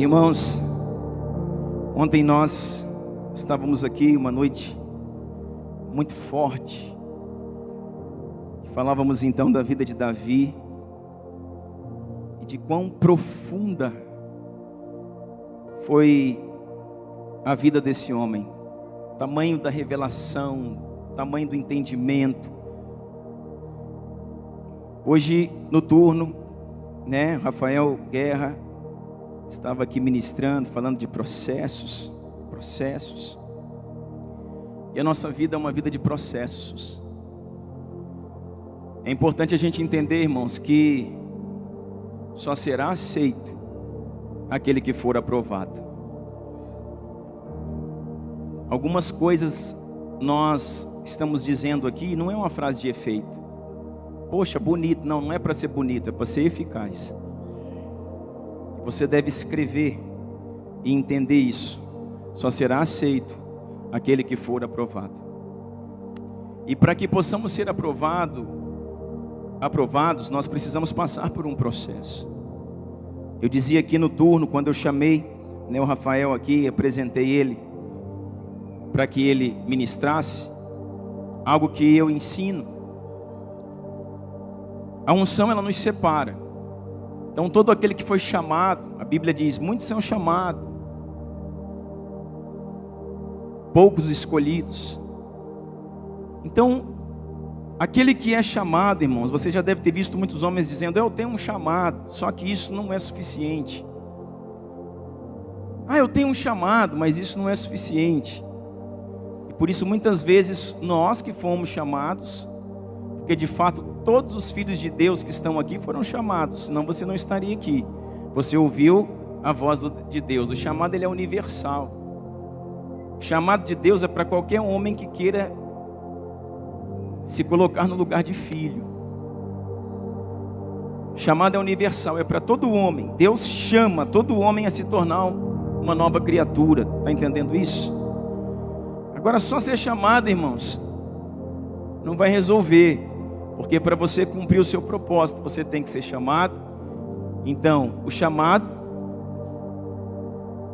Irmãos, ontem nós estávamos aqui, uma noite muito forte. Falávamos então da vida de Davi e de quão profunda foi a vida desse homem. Tamanho da revelação, tamanho do entendimento. Hoje no turno, Rafael Guerra estava aqui ministrando, falando de processos. E a nossa vida é uma vida de processos. É importante a gente entender, irmãos, que só será aceito aquele que for aprovado. Algumas coisas nós estamos dizendo aqui, não é uma frase de efeito. Poxa, bonito. Não é para ser bonito, é para ser eficaz. Você deve escrever e entender isso. Só será aceito aquele que for aprovado. E para que possamos ser aprovados, nós precisamos passar por um processo. Eu dizia aqui no turno, quando eu chamei o Rafael aqui, apresentei ele para que ele ministrasse algo que eu ensino. A unção, ela nos separa. Então todo aquele que foi chamado, a Bíblia diz, muitos são chamados, poucos escolhidos. Então, aquele que é chamado, irmãos, você já deve ter visto muitos homens dizendo, eu tenho um chamado, só que isso não é suficiente. Eu tenho um chamado, mas isso não é suficiente. E por isso muitas vezes nós que fomos chamados, porque de fato todos os filhos de Deus que estão aqui foram chamados, senão você não estaria aqui. Você ouviu a voz de Deus. O chamado, ele é universal. O chamado de Deus é para qualquer homem que queira se colocar no lugar de filho. O chamado é universal, é para todo homem. Deus chama todo homem a se tornar uma nova criatura. Está entendendo isso? Agora, só ser chamado, irmãos, não vai resolver. Porque para você cumprir o seu propósito, você tem que ser chamado. Então, o chamado,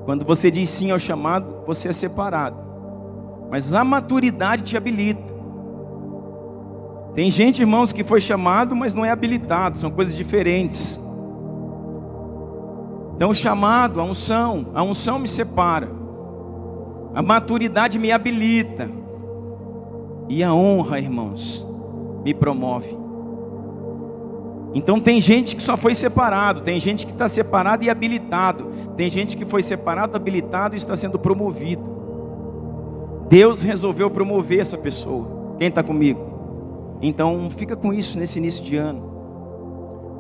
quando você diz sim ao chamado, você é separado. Mas a maturidade te habilita. Tem gente, irmãos, que foi chamado, mas não é habilitado. São coisas diferentes. Então o chamado, a unção me separa. A maturidade me habilita. E a honra, irmãos, me promove. Então tem gente que só foi separado, tem gente que está separado e habilitado, tem gente que foi separado, habilitado e está sendo promovido. Deus resolveu promover essa pessoa. Quem está comigo? Então fica com isso nesse início de ano.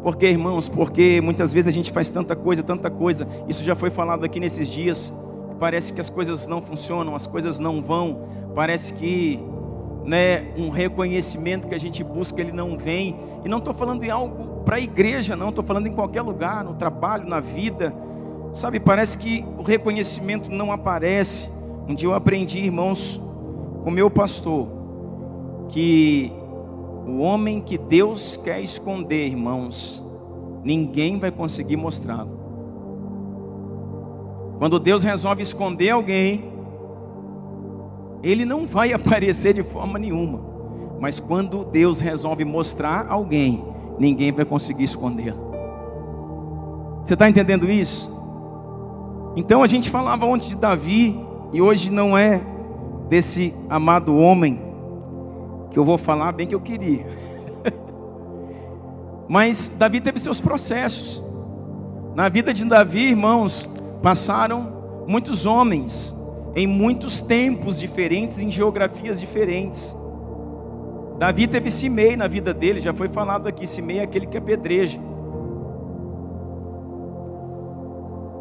Por quê, irmãos? Porque muitas vezes a gente faz tanta coisa, isso já foi falado aqui nesses dias, parece que as coisas não funcionam, as coisas não vão, parece que um reconhecimento que a gente busca, ele não vem. E não estou falando em algo para a igreja, não, estou falando em qualquer lugar, no trabalho, na vida, sabe, parece que o reconhecimento não aparece. Um dia eu aprendi, irmãos, com meu pastor, que o homem que Deus quer esconder, irmãos, ninguém vai conseguir mostrá-lo. Quando Deus resolve esconder alguém, ele não vai aparecer de forma nenhuma. Mas quando Deus resolve mostrar alguém, ninguém vai conseguir esconder. Você está entendendo isso? Então a gente falava ontem de Davi, e hoje não é desse amado homem que eu vou falar, bem que eu queria. Mas Davi teve seus processos. Na vida de Davi, irmãos, passaram muitos homens, em muitos tempos diferentes, em geografias diferentes. Davi teve Simei na vida dele, já foi falado aqui, Simei é aquele que apedreja.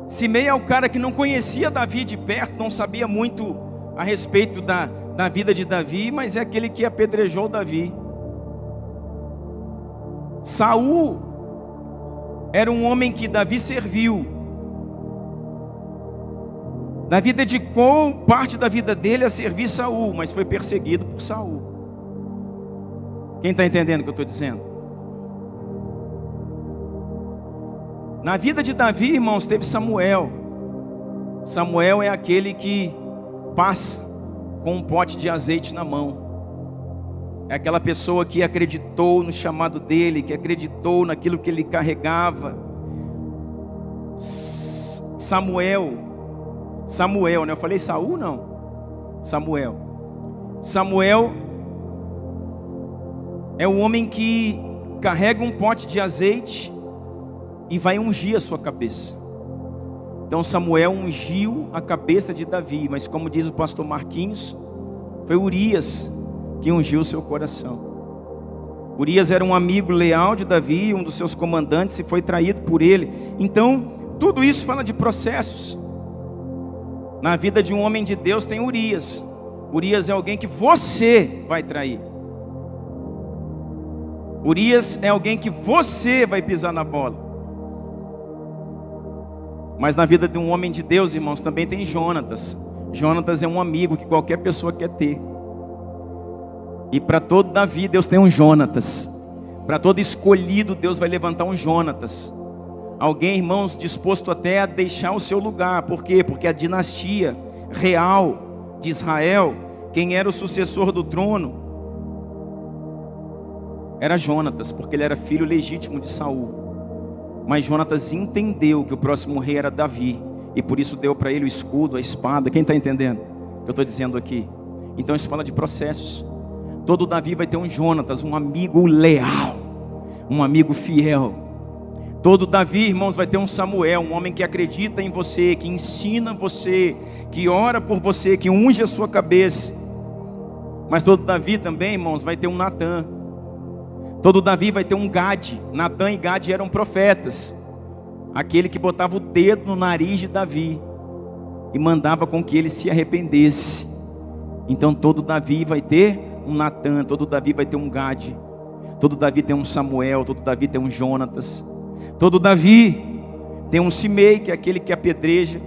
Simei é o cara que não conhecia Davi de perto, não sabia muito a respeito da vida de Davi, mas é aquele que apedrejou Davi. Saul era um homem que Davi serviu. Davi dedicou parte da vida dele a servir Saul, mas foi perseguido por Saul. Quem está entendendo o que eu estou dizendo? Na vida de Davi, irmãos, teve Samuel. Samuel é aquele que passa com um pote de azeite na mão. É aquela pessoa que acreditou no chamado dele, que acreditou naquilo que ele carregava. Samuel, né? Eu falei Saul, não? Samuel é o homem que carrega um pote de azeite e vai ungir a sua cabeça. Então Samuel ungiu a cabeça de Davi, mas como diz o pastor Marquinhos, foi Urias que ungiu o seu coração. Urias era um amigo leal de Davi, um dos seus comandantes, e foi traído por ele. Então, tudo isso fala de processos. Na vida de um homem de Deus tem Urias. Urias é alguém que você vai trair. Urias é alguém que você vai pisar na bola. Mas na vida de um homem de Deus, irmãos, também tem Jonatas. Jonatas é um amigo que qualquer pessoa quer ter. E para todo Davi, Deus tem um Jonatas. Para todo escolhido, Deus vai levantar um Jonatas. Alguém, irmãos, disposto até a deixar o seu lugar. Por quê? Porque a dinastia real de Israel, quem era o sucessor do trono, era Jonatas, porque ele era filho legítimo de Saul. Mas Jonatas entendeu que o próximo rei era Davi, e por isso deu para ele o escudo, a espada. Quem está entendendo o que eu estou dizendo aqui? Então isso fala de processos. Todo Davi vai ter um Jonatas, um amigo leal, um amigo fiel. Todo Davi, irmãos, vai ter um Samuel, um homem que acredita em você, que ensina você, que ora por você, que unge a sua cabeça. Mas todo Davi também, irmãos, vai ter um Natã. Todo Davi vai ter um Gade. Natã e Gade eram profetas. Aquele que botava o dedo no nariz de Davi e mandava com que ele se arrependesse. Então todo Davi vai ter um Natã, todo Davi vai ter um Gade. Todo Davi tem um Samuel, todo Davi tem um Jonatas. Todo Davi tem um Simei, que é aquele que apedreja.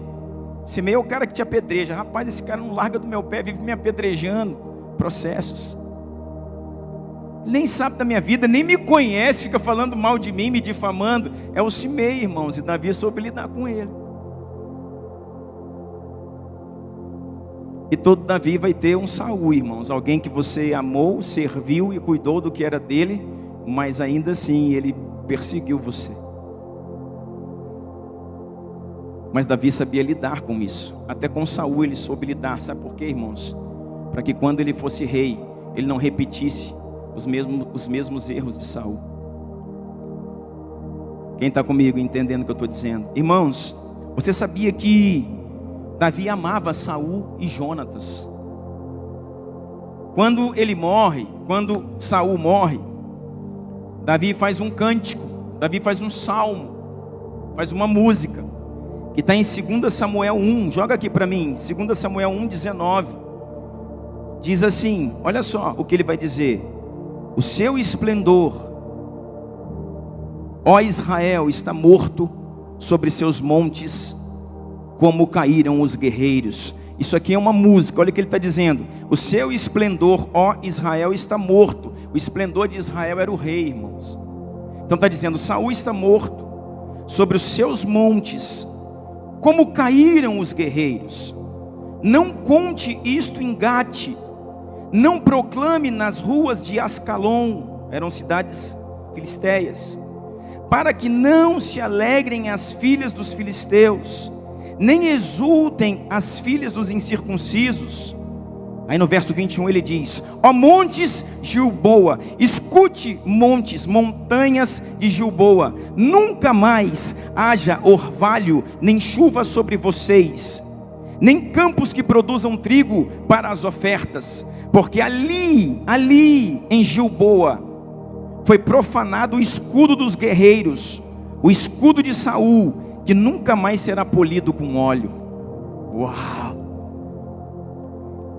Simei é o cara que te apedreja. Rapaz, esse cara não larga do meu pé, vive me apedrejando. Processos. Nem sabe da minha vida, nem me conhece, fica falando mal de mim, me difamando. É o Simei, irmãos, e Davi soube lidar com ele. E todo Davi vai ter um Saul, irmãos, alguém que você amou, serviu e cuidou do que era dele, mas ainda assim ele perseguiu você. Mas Davi sabia lidar com isso. Até com Saul ele soube lidar. Sabe por quê, irmãos? Para que quando ele fosse rei, ele não repetisse os mesmos erros de Saul. Quem está comigo entendendo o que eu estou dizendo? Irmãos, você sabia que Davi amava Saul e Jonatas? Quando Saul morre, Davi faz um cântico, Davi faz um salmo, faz uma música, que está em 2 Samuel 1, joga aqui para mim, 2 Samuel 1:19, diz assim, olha só o que ele vai dizer: o seu esplendor, ó Israel, está morto sobre seus montes, como caíram os guerreiros. Isso aqui é uma música, olha o que ele está dizendo. O seu esplendor, ó Israel, está morto. O esplendor de Israel era o rei, irmãos. Então está dizendo, Saul está morto sobre os seus montes, como caíram os guerreiros. Não conte isto em Gate, não proclame nas ruas de Ascalon, eram cidades filisteias, para que não se alegrem as filhas dos filisteus, nem exultem as filhas dos incircuncisos. Aí no verso 21 ele diz: ó montes Gilboa, escute montes, montanhas de Gilboa, nunca mais haja orvalho, nem chuva sobre vocês, nem campos que produzam trigo para as ofertas, porque ali em Gilboa foi profanado o escudo dos guerreiros, o escudo de Saul, que nunca mais será polido com óleo. Uau!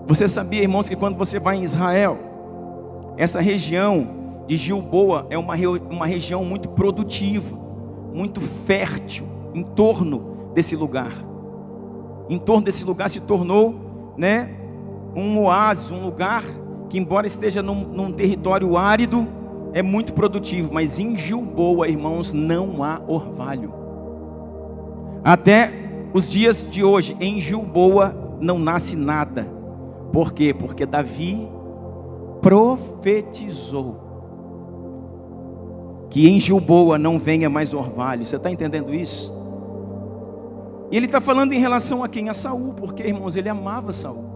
Você sabia, irmãos, que quando você vai em Israel, essa região de Gilboa é uma região muito produtiva, muito fértil, em torno desse lugar. Em torno desse lugar se tornou, um oásis, um lugar que, embora esteja num território árido, é muito produtivo. Mas em Gilboa, irmãos, não há orvalho. Até os dias de hoje, em Gilboa não nasce nada. Por quê? Porque Davi profetizou que em Gilboa não venha mais orvalho. Você está entendendo isso? E ele está falando em relação a quem? A Saul, porque, irmãos, ele amava Saul.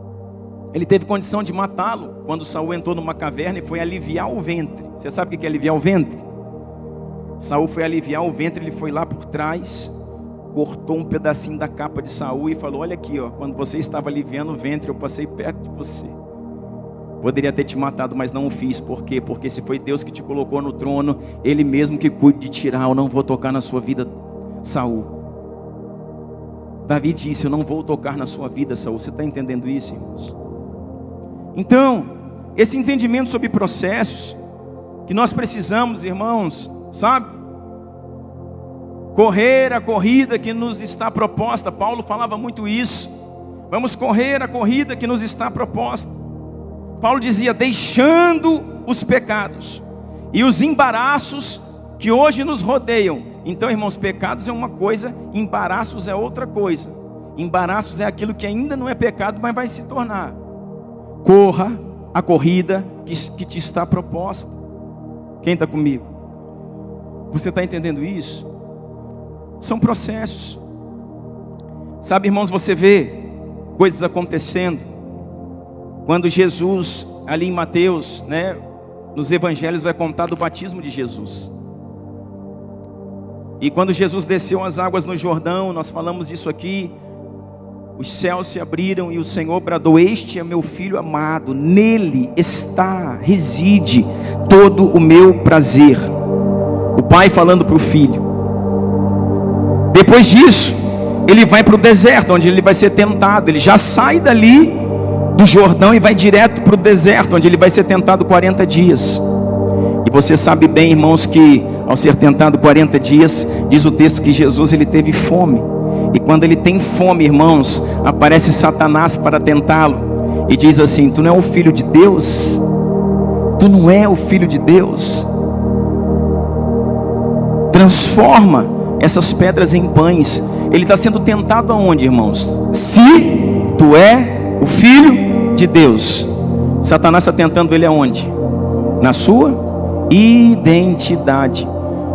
Ele teve condição de matá-lo quando Saul entrou numa caverna e foi aliviar o ventre. Você sabe o que é aliviar o ventre? Saul foi aliviar o ventre, ele foi lá por trás, cortou um pedacinho da capa de Saul e falou: olha aqui, ó, quando você estava aliviando o ventre, eu passei perto de você. Poderia ter te matado, mas não o fiz. Por quê? Porque se foi Deus que te colocou no trono, Ele mesmo que cuide de tirar. Eu não vou tocar na sua vida, Saul. Davi disse: eu não vou tocar na sua vida, Saul. Você está entendendo isso, irmãos? Então, esse entendimento sobre processos, que nós precisamos, irmãos, sabe? Correr a corrida que nos está proposta. Paulo falava muito isso. Vamos correr a corrida que nos está proposta. Paulo dizia: deixando os pecados e os embaraços que hoje nos rodeiam. Então, irmãos, pecados é uma coisa, embaraços é outra coisa. Embaraços é aquilo que ainda não é pecado, mas vai se tornar. Corra a corrida que te está proposta. Quem está comigo? Você está entendendo isso? São processos. Sabe, irmãos, você vê coisas acontecendo. Quando Jesus, ali em Mateus, né, nos evangelhos vai contar do batismo de Jesus. E quando Jesus desceu as águas no Jordão, nós falamos disso aqui, os céus se abriram e o Senhor bradou: este é meu filho amado, nele reside todo o meu prazer. O pai falando para o filho. Depois disso, ele vai para o deserto, onde ele vai ser tentado. Ele já sai dali do Jordão e vai direto para o deserto, onde ele vai ser tentado 40 dias. E você sabe bem, irmãos, que ao ser tentado 40 dias, diz o texto que Jesus ele teve fome. E quando ele tem fome, irmãos, aparece Satanás para tentá-lo. E diz assim: tu não é o filho de Deus? Tu não é o filho de Deus? Transforma essas pedras em pães. Ele está sendo tentado aonde, irmãos? Se tu é o filho de Deus. Satanás está tentando ele aonde? Na sua identidade.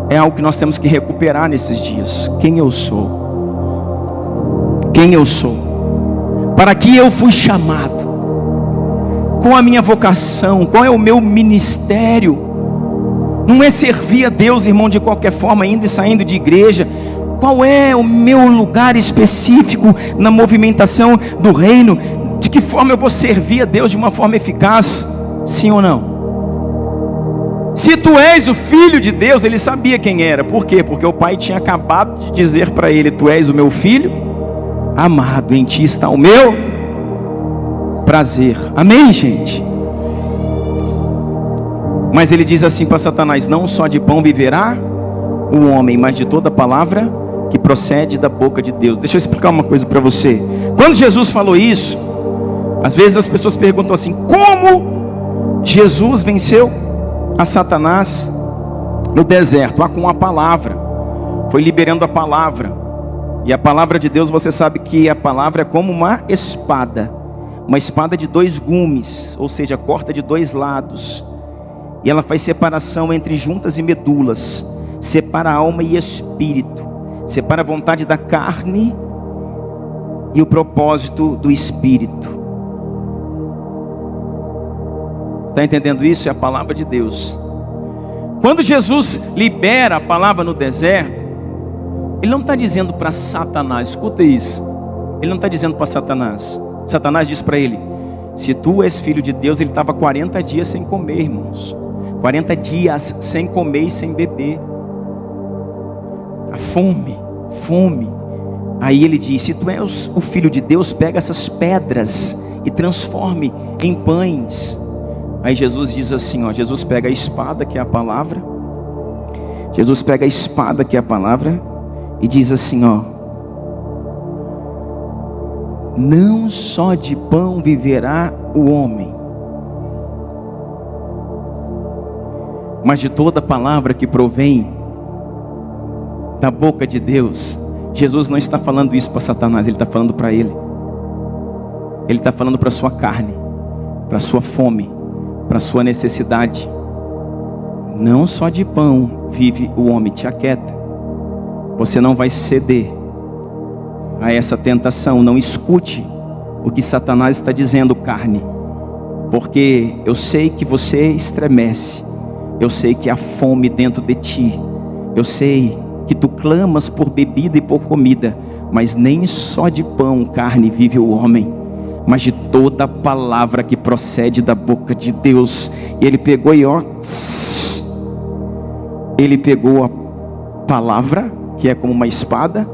É algo que nós temos que recuperar nesses dias. Quem eu sou? Quem eu sou? Para que eu fui chamado? Qual a minha vocação? Qual é o meu ministério? Não é servir a Deus, irmão, de qualquer forma, indo e saindo de igreja. Qual é o meu lugar específico na movimentação do reino? De que forma eu vou servir a Deus de uma forma eficaz? Sim ou não? Se tu és o filho de Deus, ele sabia quem era. Por quê? Porque o pai tinha acabado de dizer para ele: tu és o meu filho amado, em ti está o meu prazer. Amém, gente? Mas ele diz assim para Satanás: não só de pão viverá o homem, mas de toda palavra que procede da boca de Deus. Deixa eu explicar uma coisa para você. Quando Jesus falou isso, às vezes as pessoas perguntam assim: como Jesus venceu a Satanás no deserto? Com a palavra. Foi liberando a palavra. E a palavra de Deus, você sabe que a palavra é como uma espada de 2 gumes, ou seja, corta de 2 lados. E ela faz separação entre juntas e medulas, separa a alma e espírito, separa a vontade da carne e o propósito do espírito. Está entendendo isso? É a palavra de Deus. Quando Jesus libera a palavra no deserto, ele não está dizendo para Satanás, escuta isso. Ele não está dizendo para Satanás. Satanás diz para ele: se tu és filho de Deus. Ele estava 40 dias sem comer, irmãos. 40 dias sem comer e sem beber. A fome. Aí ele diz: se tu és o filho de Deus, pega essas pedras e transforme em pães. Aí Jesus diz assim, ó, Jesus pega a espada, que é a palavra. Jesus pega a espada, que é a palavra, e diz assim, ó: não só de pão viverá o homem, mas de toda palavra que provém da boca de Deus. Jesus não está falando isso para Satanás, ele está falando para ele. Ele está falando para a sua carne, para a sua fome, para a sua necessidade. Não só de pão vive o homem, te aquieta. Você não vai ceder a essa tentação. Não escute o que Satanás está dizendo, carne. Porque eu sei que você estremece. Eu sei que há fome dentro de ti. Eu sei que tu clamas por bebida e por comida. Mas nem só de pão, carne vive o homem, mas de toda a palavra que procede da boca de Deus. E ele pegou e ele pegou a palavra, que é como uma espada,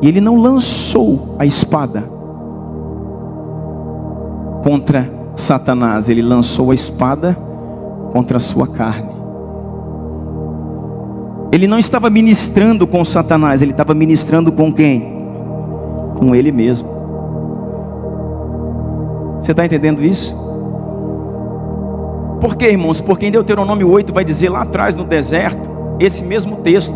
e ele não lançou a espada contra Satanás, ele lançou a espada contra a sua carne. Ele não estava ministrando com Satanás, ele estava ministrando com quem? Com ele mesmo. Você está entendendo isso? Por quê, irmãos? Porque em Deuteronômio 8 vai dizer lá atrás no deserto, esse mesmo texto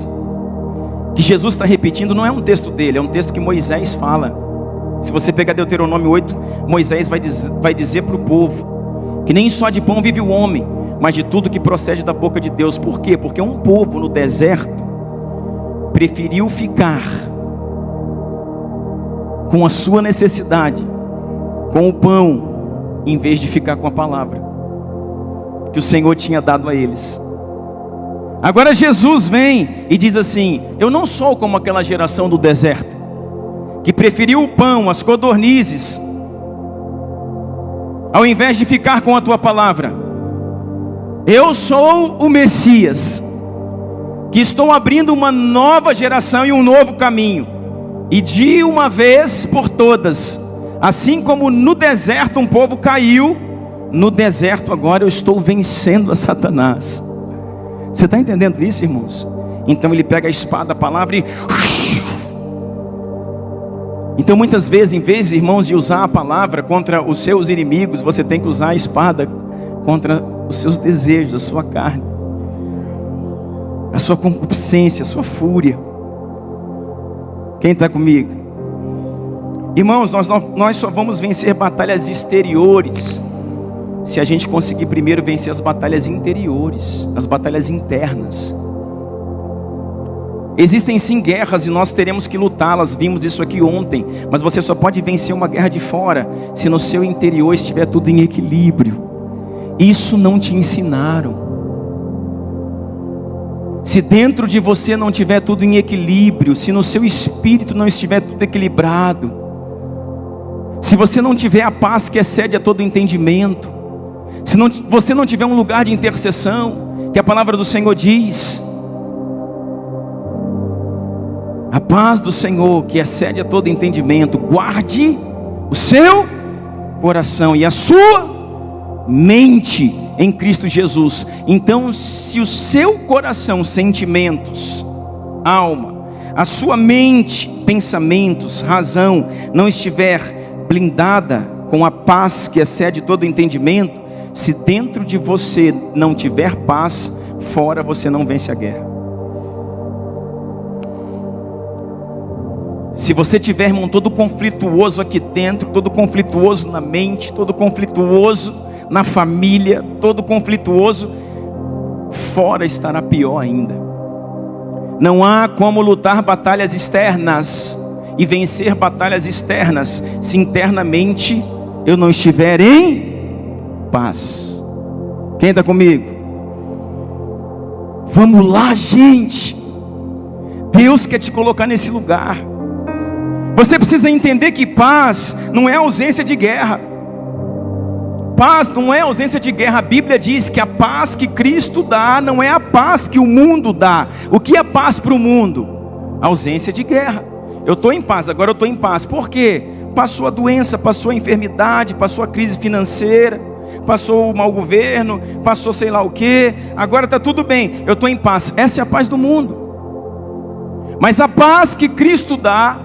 que Jesus está repetindo, não é um texto dele, é um texto que Moisés fala. Se você pegar Deuteronômio 8, Moisés vai dizer para o povo que nem só de pão vive o homem, mas de tudo que procede da boca de Deus. Por quê? Porque um povo no deserto preferiu ficar com a sua necessidade, com o pão, em vez de ficar com a palavra que o Senhor tinha dado a eles. Agora Jesus vem e diz assim: eu não sou como aquela geração do deserto, que preferiu o pão, as codornizes, ao invés de ficar com a tua palavra. Eu sou o Messias, que estou abrindo uma nova geração e um novo caminho. E de uma vez por todas, assim como no deserto um povo caiu, no deserto agora eu estou vencendo a Satanás. Você está entendendo isso, irmãos? Então ele pega a espada, a palavra e... Então muitas vezes, em vez, irmãos, de usar a palavra contra os seus inimigos, você tem que usar a espada contra os seus desejos, a sua carne, a sua concupiscência, a sua fúria. Quem está comigo? Irmãos, nós só vamos vencer batalhas exteriores se a gente conseguir primeiro vencer as batalhas interiores, as batalhas internas. Existem sim guerras e nós teremos que lutá-las, vimos isso aqui ontem. Mas você só pode vencer uma guerra de fora se no seu interior estiver tudo em equilíbrio. Isso não te ensinaram. Se dentro de você não tiver tudo em equilíbrio, se no seu espírito não estiver tudo equilibrado, se você não tiver a paz que excede a todo entendimento, se você não tiver um lugar de intercessão, que a palavra do Senhor diz, a paz do Senhor que excede a todo entendimento, guarde o seu coração e a sua mente em Cristo Jesus. Então, se o seu coração, sentimentos, alma, a sua mente, pensamentos, razão, não estiver blindada com a paz que excede todo entendimento, se dentro de você não tiver paz, fora você não vence a guerra. Se você tiver, irmão, todo conflituoso aqui dentro, todo conflituoso na mente, todo conflituoso na família, todo conflituoso, fora estará pior ainda. Não há como lutar batalhas externas e vencer batalhas externas se internamente eu não estiver em paz. Quem está comigo? Vamos lá, gente. Deus quer te colocar nesse lugar. Você precisa entender que paz não é ausência de guerra. Paz não é ausência de guerra. A Bíblia diz que a paz que Cristo dá não é a paz que o mundo dá. O que é paz para o mundo? Ausência de guerra. Eu estou em paz, agora eu estou em paz. Por quê? Passou a doença, passou a enfermidade, passou a crise financeira, passou o mau governo, passou sei lá o que, agora está tudo bem, eu estou em paz. Essa é a paz do mundo. Mas a paz que Cristo dá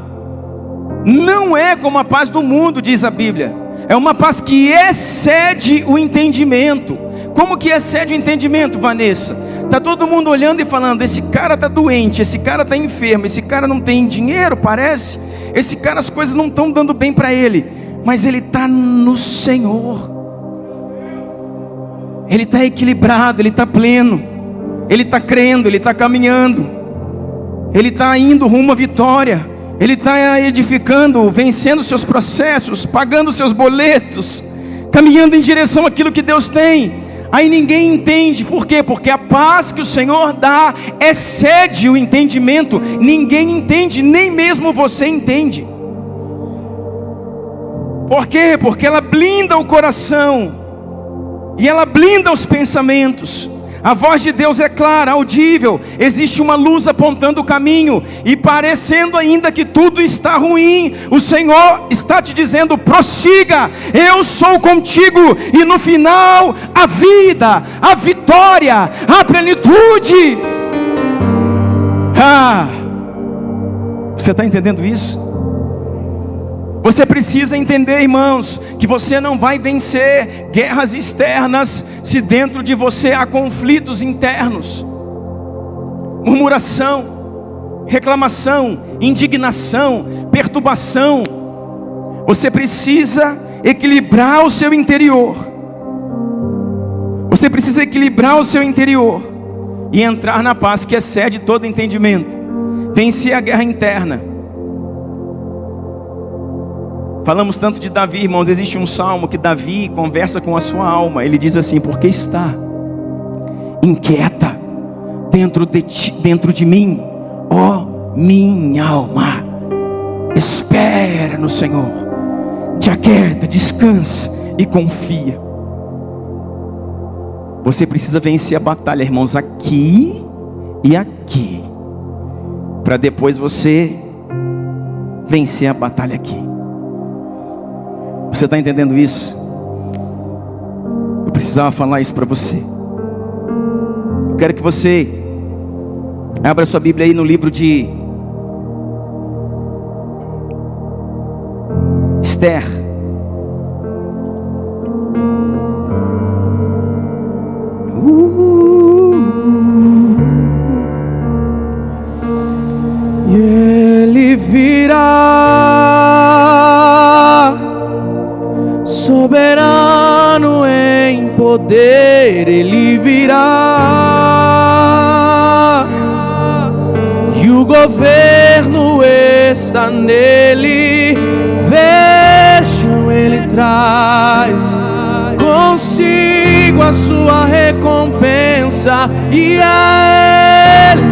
não é como a paz do mundo, diz a Bíblia. É uma paz que excede o entendimento. Como que excede o entendimento, Vanessa? Está todo mundo olhando e falando: esse cara está doente, esse cara está enfermo, esse cara não tem dinheiro, parece. Esse cara, as coisas não estão dando bem para ele. Mas ele está no Senhor. Ele está equilibrado, ele está pleno. Ele está crendo, ele está caminhando. Ele está indo rumo à vitória. Ele está edificando, vencendo seus processos, pagando seus boletos, caminhando em direção àquilo que Deus tem. Aí ninguém entende, por quê? Porque a paz que o Senhor dá excede o entendimento. Ninguém entende, nem mesmo você entende. Por quê? Porque ela blinda o coração, e ela blinda os pensamentos. A voz de Deus é clara, audível. Existe uma luz apontando o caminho. E parecendo ainda que tudo está ruim, o Senhor está te dizendo: prossiga, eu sou contigo. E no final, a vida, a vitória, a plenitude. Você está entendendo isso? Você precisa entender, irmãos, que você não vai vencer guerras externas se dentro de você há conflitos internos. Murmuração, reclamação, indignação, perturbação. Você precisa equilibrar o seu interior. Você precisa equilibrar o seu interior e entrar na paz que excede todo entendimento. Vencer a guerra interna. Falamos tanto de Davi, irmãos. Existe um salmo que Davi conversa com a sua alma. Ele diz assim: porque está inquieta dentro de mim, ó minha alma, espera no Senhor, te aquieta, descansa e confia. Você precisa vencer a batalha, irmãos, aqui e aqui, para depois você vencer a batalha aqui. Você está entendendo isso? Eu precisava falar isso para você. Eu quero que você abra sua Bíblia aí no livro de Esther. E ele virá soberano em poder, ele virá, e o governo está nele. Vejam, ele traz consigo a sua recompensa, e a ele,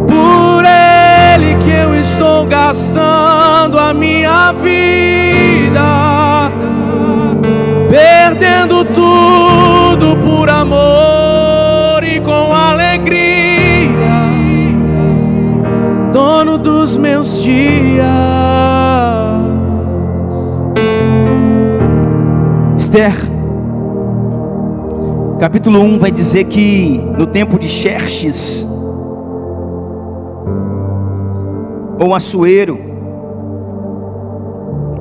por ele que eu estou gastando a minha vida, perdendo tudo por amor e com alegria, dono dos meus dias. Esther, capítulo 1 vai dizer que no tempo de Xerxes, ou Assuero,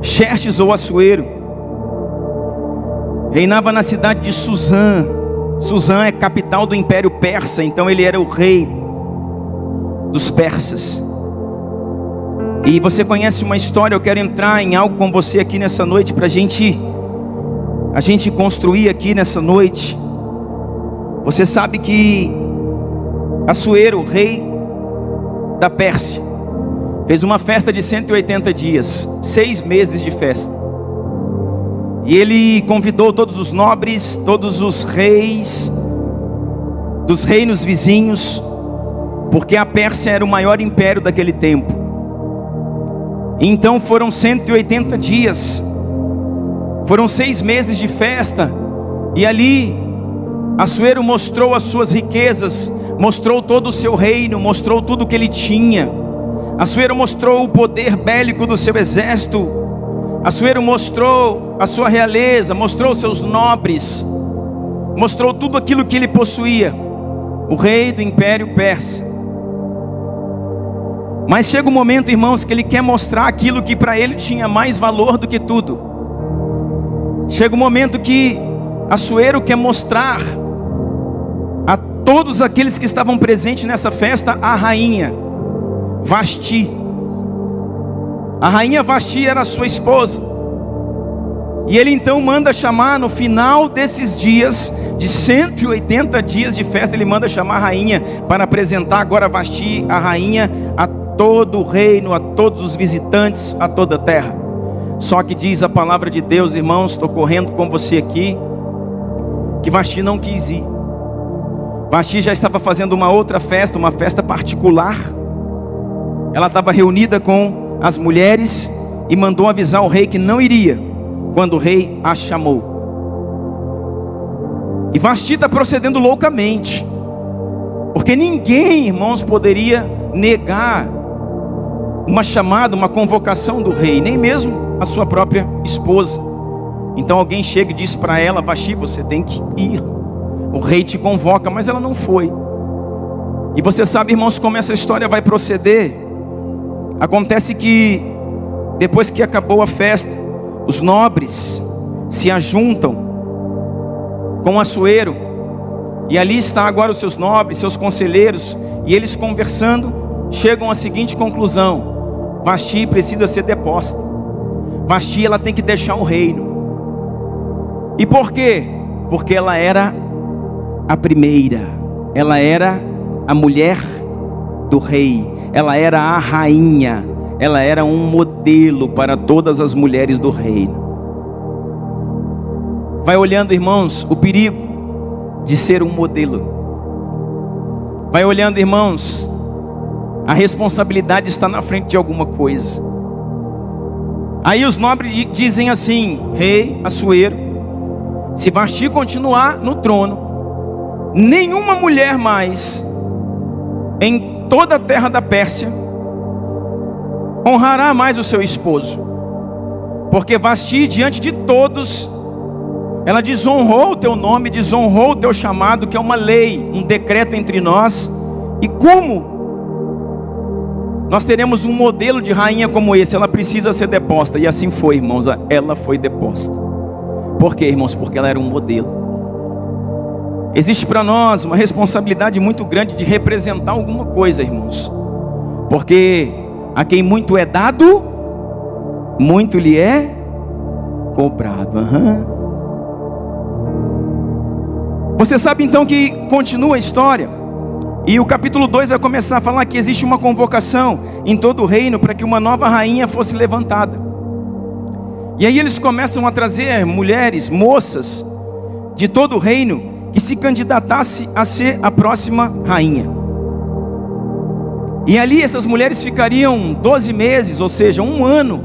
Xerxes ou Assuero, reinava na cidade de Suzã. Suzã é capital do Império Persa, então ele era o rei dos persas. E você conhece uma história. Eu quero entrar em algo com você aqui nessa noite, para a gente construir aqui nessa noite. Você sabe que Assuero, rei da Pérsia, fez uma festa de 180 dias, 6 meses de festa. E ele convidou todos os nobres, todos os reis dos reinos vizinhos, porque a Pérsia era o maior império daquele tempo. E então foram 180 dias, foram 6 meses de festa. E ali Assuero mostrou as suas riquezas, mostrou todo o seu reino, mostrou tudo o que ele tinha. Assuero mostrou o poder bélico do seu exército. Assuero mostrou a sua realeza, mostrou os seus nobres, mostrou tudo aquilo que ele possuía, o rei do Império Persa. Mas chega um momento, irmãos, que ele quer mostrar aquilo que para ele tinha mais valor do que tudo. Chega um momento que Assuero quer mostrar todos aqueles que estavam presentes nessa festa a rainha Vasti. A rainha Vasti era sua esposa. E ele então manda chamar no final desses dias, de 180 dias de festa, ele manda chamar a rainha para apresentar agora Vasti, a rainha, a todo o reino, a todos os visitantes, a toda a terra. Só que diz a palavra de Deus, irmãos, estou correndo com você aqui, que Vasti não quis ir. Vasti já estava fazendo uma outra festa, uma festa particular. Ela estava reunida com as mulheres e mandou avisar o rei que não iria, quando o rei a chamou. E Vasti está procedendo loucamente, porque ninguém, irmãos, poderia negar uma chamada, uma convocação do rei, nem mesmo a sua própria esposa. Então alguém chega e diz para ela: Vasti, você tem que ir, o rei te convoca, mas ela não foi. E você sabe, irmãos, como essa história vai proceder. Acontece que depois que acabou a festa, os nobres se ajuntam com Assuero, e ali está agora os seus nobres, seus conselheiros, e eles conversando, chegam à seguinte conclusão: Vasti precisa ser deposta. Vasti, ela tem que deixar o reino. E por quê? Porque ela era a primeira, ela era a mulher do rei, ela era a rainha, ela era um modelo para todas as mulheres do reino. Vai olhando, irmãos, o perigo de ser um modelo. Vai olhando, irmãos, a responsabilidade está na frente de alguma coisa. Aí os nobres dizem assim: rei Assuero, se Vasti continuar no trono, nenhuma mulher mais em toda a terra da Pérsia honrará mais o seu esposo, porque Vasti, diante de todos, ela desonrou o teu nome, desonrou o teu chamado, que é uma lei, um decreto entre nós. E como nós teremos um modelo de rainha como esse? Ela precisa ser deposta. E assim foi, irmãos, ela foi deposta. Por quê, irmãos? Porque ela era um modelo. Existe para nós uma responsabilidade muito grande de representar alguma coisa, irmãos, porque a quem muito é dado, muito lhe é cobrado. Você sabe então que continua a história, e o capítulo 2 vai começar a falar que existe uma convocação em todo o reino para que uma nova rainha fosse levantada. E aí eles começam a trazer mulheres, moças de todo o reino, que se candidatasse a ser a próxima rainha. E ali essas mulheres ficariam 12 meses, ou seja, 1 ano,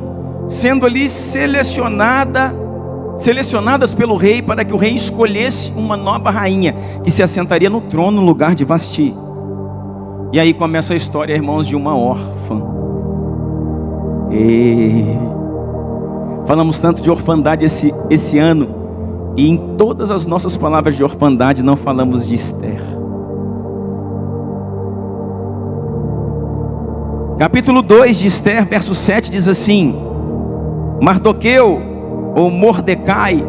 sendo ali selecionadas pelo rei, para que o rei escolhesse uma nova rainha, que se assentaria no trono no lugar de Vasti. E aí começa a história, irmãos, de uma órfã. Falamos tanto de orfandade esse ano, e em todas as nossas palavras de orfandade não falamos de Esther. Capítulo 2 de Esther, verso 7 diz assim: Mardoqueu, ou Mordecai,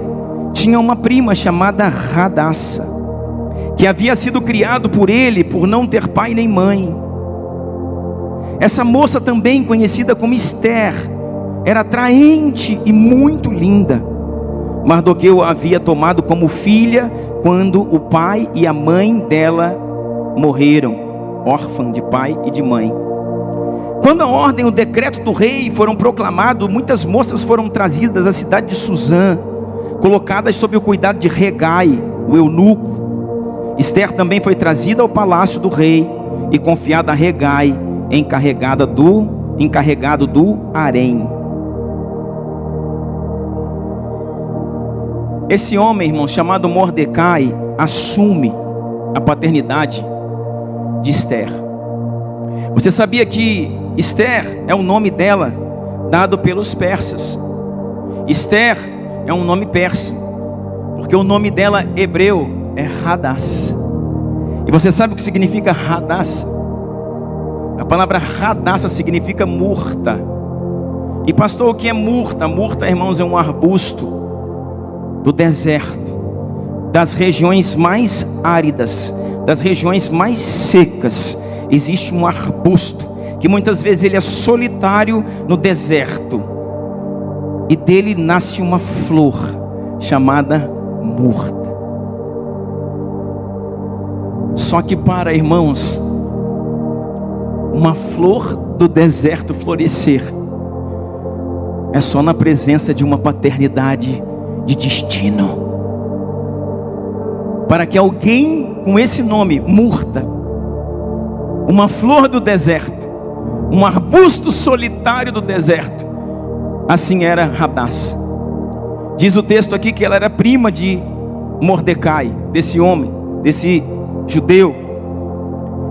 tinha uma prima chamada Radassa, que havia sido criado por ele por não ter pai nem mãe. Essa moça, também conhecida como Esther, era atraente e muito linda. Mardoqueu a havia tomado como filha quando o pai e a mãe dela morreram, órfã de pai e de mãe. Quando a ordem e o decreto do rei foram proclamados, muitas moças foram trazidas à cidade de Suzã, colocadas sob o cuidado de Regai, o eunuco. Esther também foi trazida ao palácio do rei e confiada a Regai, encarregado do harém. Esse homem, irmão, chamado Mordecai, assume a paternidade de Esther. Você sabia que Esther é o nome dela dado pelos persas? Esther é um nome persa, porque o nome dela hebreu é Hadass. E você sabe o que significa Hadass? A palavra Hadassah significa murta. E pastor, o que é murta? Murta, irmãos, é um arbusto do deserto, das regiões mais áridas, das regiões mais secas, existe um arbusto, que muitas vezes ele é solitário no deserto, e dele nasce uma flor, chamada murta. Só que para, irmãos, uma flor do deserto florescer, é só na presença de uma paternidade de destino. Para que alguém com esse nome, murta, uma flor do deserto, um arbusto solitário do deserto, assim era Hadassa. Diz o texto aqui que ela era prima de Mordecai, desse homem, desse judeu,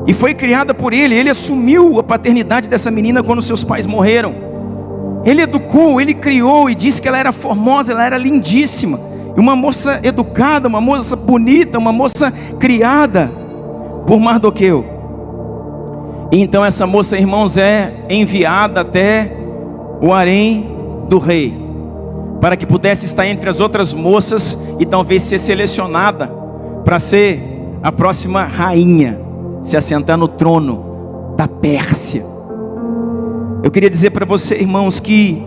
e foi criada por ele. Ele assumiu a paternidade dessa menina quando seus pais morreram. Ele educou, ele criou, e disse que ela era formosa, ela era lindíssima, uma moça educada, uma moça bonita, uma moça criada por Mardoqueu. E então essa moça, irmãos, é enviada até o harém do rei, para que pudesse estar entre as outras moças e talvez ser selecionada para ser a próxima rainha, se assentar no trono da Pérsia. Eu queria dizer para você, irmãos, que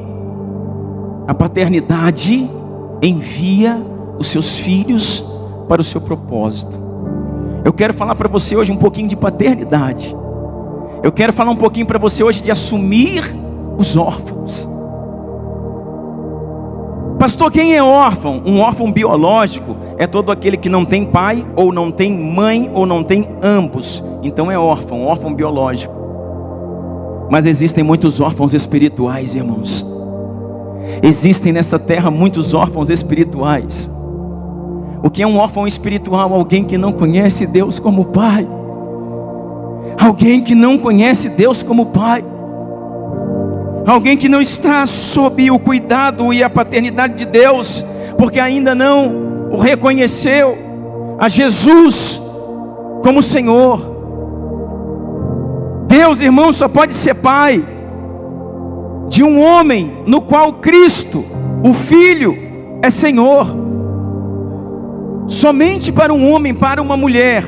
a paternidade envia os seus filhos para o seu propósito. Eu quero falar para você hoje um pouquinho de paternidade. Eu quero falar um pouquinho para você hoje de assumir os órfãos. Pastor, quem é órfão? Um órfão biológico é todo aquele que não tem pai, ou não tem mãe, ou não tem ambos. Então é órfão, órfão biológico. Mas existem muitos órfãos espirituais, irmãos. Existem nessa terra muitos órfãos espirituais. O que é um órfão espiritual? Alguém que não conhece Deus como Pai. Alguém que não conhece Deus como Pai. Alguém que não está sob o cuidado e a paternidade de Deus, porque ainda não o reconheceu a Jesus como Senhor. Deus, irmão, só pode ser Pai de um homem no qual Cristo, o Filho, é Senhor. Somente para um homem, para uma mulher,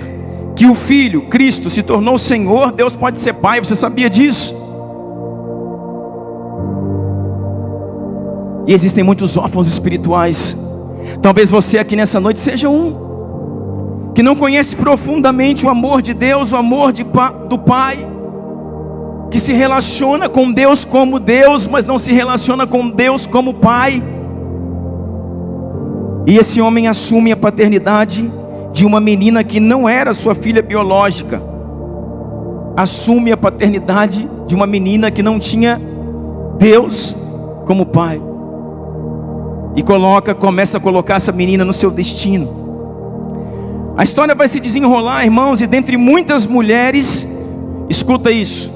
que o Filho, Cristo, se tornou Senhor, Deus pode ser Pai. Você sabia disso? E existem muitos órfãos espirituais. Talvez você aqui nessa noite seja um, que não conhece profundamente o amor de Deus, o amor do Pai, que se relaciona com Deus como Deus, mas não se relaciona com Deus como Pai. E esse homem assume a paternidade de uma menina que não era sua filha biológica. Assume a paternidade de uma menina que não tinha Deus como Pai. E começa a colocar essa menina no seu destino. A história vai se desenrolar, irmãos, e dentre muitas mulheres, escuta isso,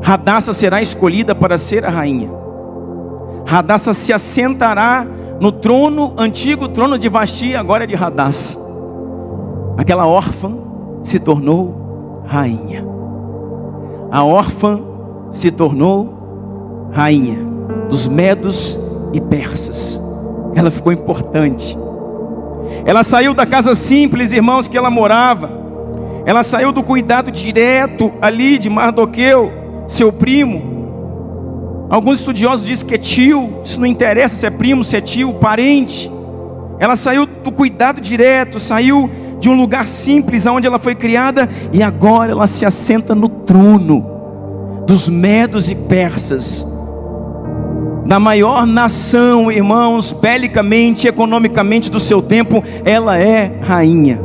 Hadassa será escolhida para ser a rainha. Hadassa se assentará no trono, antigo trono de Vasti, agora é de Hadassa. Aquela órfã se tornou rainha. A órfã se tornou rainha dos medos e persas. Ela ficou importante. Ela saiu da casa simples, irmãos, que ela morava. Ela saiu do cuidado direto ali de Mardoqueu, seu primo. Alguns estudiosos dizem que é tio. Isso não interessa se é primo, se é tio, parente. Ela saiu do cuidado direto, saiu de um lugar simples onde ela foi criada, e agora ela se assenta no trono dos medos e persas, da maior nação, irmãos, belicamente, economicamente do seu tempo. Ela é rainha.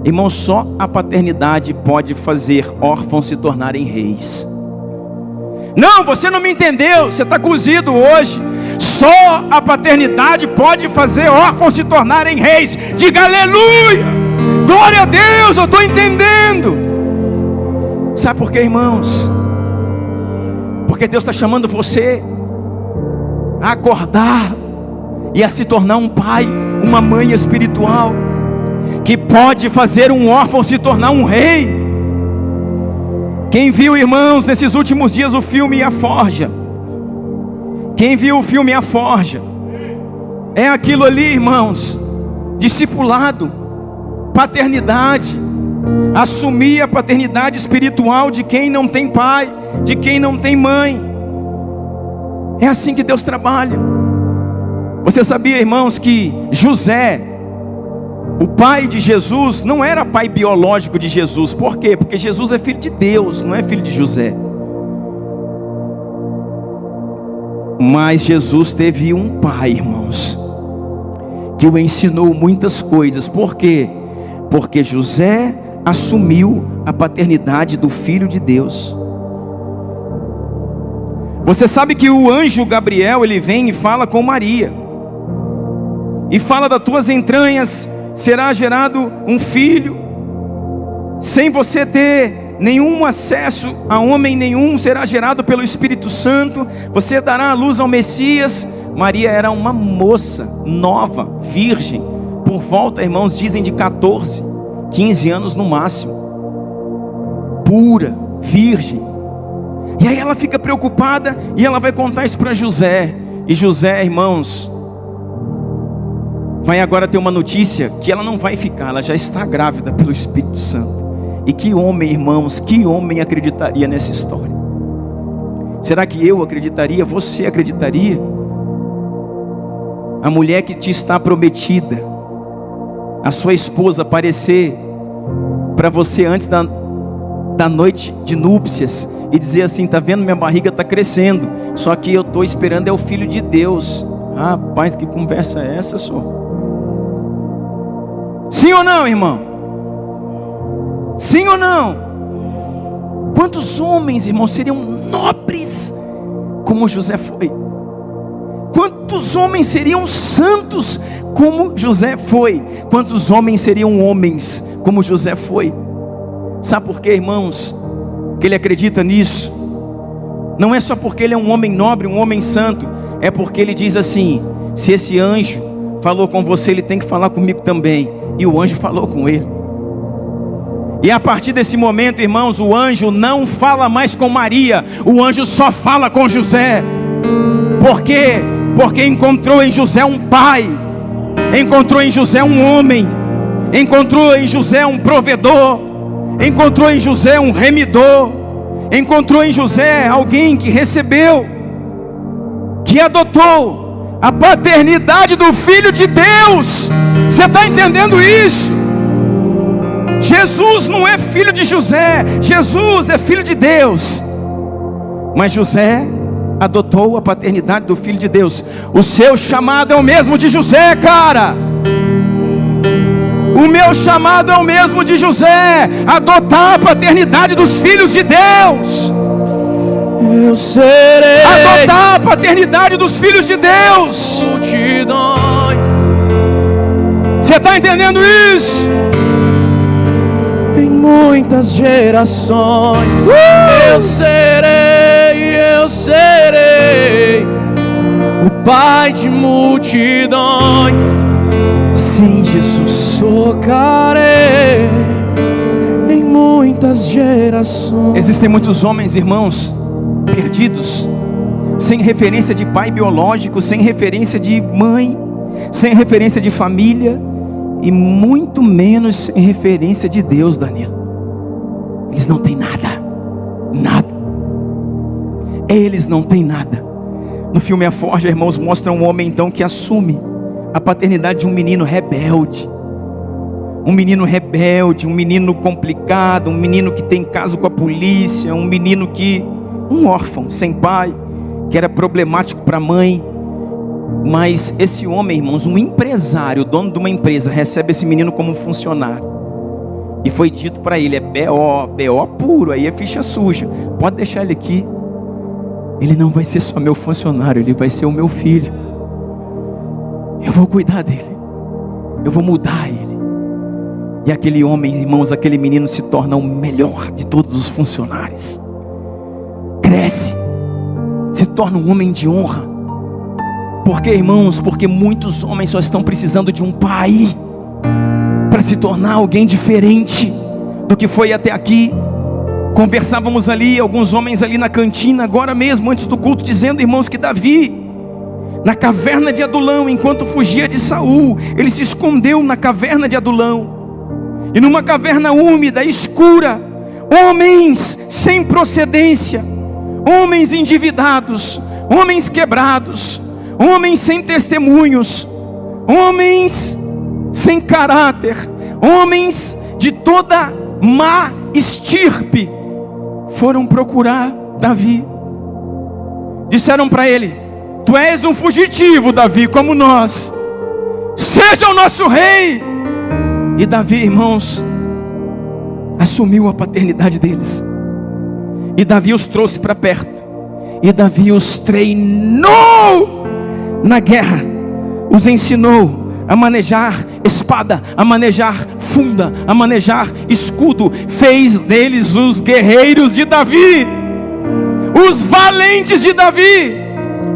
Irmãos, só a paternidade pode fazer órfãos se tornarem reis. Não, você não me entendeu, você está cozido hoje. Só a paternidade pode fazer órfãos se tornarem reis. Diga aleluia, glória a Deus, eu estou entendendo. Sabe por quê, irmãos? Porque Deus está chamando você a acordar e a se tornar um pai, uma mãe espiritual, que pode fazer um órfão se tornar um rei. Quem viu, irmãos, nesses últimos dias o filme A Forja? Quem viu o filme A Forja? É aquilo ali, irmãos, discipulado, paternidade. assumir a paternidade espiritual de quem não tem pai, de quem não tem mãe. É assim que Deus trabalha. Você sabia, irmãos, que José, o pai de Jesus, não era pai biológico de Jesus? Por quê? Porque Jesus é filho de Deus, não é filho de José. Mas Jesus teve um pai, irmãos, que o ensinou muitas coisas. Por quê? Porque José assumiu a paternidade do Filho de Deus. Você sabe que o anjo Gabriel, ele vem e fala com Maria, e fala: das tuas entranhas será gerado um filho, sem você ter nenhum acesso a homem nenhum, será gerado pelo Espírito Santo, você dará a luz ao Messias. Maria era uma moça nova, virgem, por volta, irmãos, dizem de 14, 15 anos no máximo, pura, virgem. E aí ela fica preocupada e ela vai contar isso para José. E José, irmãos, vai agora ter uma notícia que ela não vai ficar, ela já está grávida pelo Espírito Santo. E que homem, irmãos, que homem acreditaria nessa história? Será que eu acreditaria? Você acreditaria? A mulher que te está prometida, a sua esposa, aparecer para você antes da noite de núpcias e dizer assim: tá vendo, minha barriga está crescendo, só que eu estou esperando é o Filho de Deus. Rapaz, que conversa é essa, só? Sim ou não, irmão? Sim ou não? Quantos homens, irmãos, seriam nobres como José foi? Quantos homens seriam santos como José foi? Quantos homens seriam homens como José foi? Sabe por quê, irmãos, que ele acredita nisso? Não é só porque ele é um homem nobre, um homem santo. É porque ele diz assim: se esse anjo falou com você, ele tem que falar comigo também. E o anjo falou com ele. E a partir desse momento, irmãos, o anjo não fala mais com Maria, o anjo só fala com José. Por quê? Porque encontrou em José um pai, encontrou em José um homem, encontrou em José um provedor, encontrou em José um remidor, encontrou em José alguém que recebeu, que adotou a paternidade do Filho de Deus. Você está entendendo isso? Jesus não é filho de José, Jesus é filho de Deus. Mas José adotou a paternidade do Filho de Deus. O seu chamado é o mesmo de José, cara. O meu chamado é o mesmo de José, adotar a paternidade dos filhos de Deus. Eu serei adotar a paternidade dos filhos de Deus. Multidões. Você está entendendo isso? Em muitas gerações eu serei o pai de multidões. Sim, Jesus. Tocarei em muitas gerações. Existem muitos homens, irmãos, perdidos, sem referência de pai biológico, sem referência de mãe, sem referência de família, e muito menos sem referência de Deus, Danilo. Eles não têm nada. Nada. Eles não têm nada. No filme A Forja, irmãos, mostra um homem então que assume a paternidade de um menino rebelde. Um menino rebelde, um menino complicado, um menino que tem caso com a polícia, um menino que... um órfão, sem pai, que era problemático para a mãe. Mas esse homem, irmãos, um empresário, dono de uma empresa, recebe esse menino como um funcionário. E foi dito para ele: é B.O. puro, aí é ficha suja. Pode deixar ele aqui. Ele não vai ser só meu funcionário, ele vai ser o meu filho. Eu vou cuidar dele. Eu vou mudar ele. E aquele homem, irmãos, aquele menino se torna o melhor de todos os funcionários. Cresce. Se torna um homem de honra. Por quê, irmãos? Porque muitos homens só estão precisando de um pai para se tornar alguém diferente do que foi até aqui. Conversávamos ali, alguns homens ali na cantina, agora mesmo, antes do culto, dizendo, irmãos, que Davi, na caverna de Adulão, enquanto fugia de Saul, ele se escondeu na caverna de Adulão. E numa caverna úmida, escura, homens sem procedência, homens endividados, homens quebrados, homens sem testemunhos, homens sem caráter, homens de toda má estirpe, foram procurar Davi. Disseram para ele: tu és um fugitivo, Davi, como nós, seja o nosso rei. E Davi, irmãos, assumiu a paternidade deles. E Davi os trouxe para perto. E Davi os treinou na guerra. Os ensinou a manejar espada, a manejar funda, a manejar escudo. Fez deles os guerreiros de Davi, os valentes de Davi.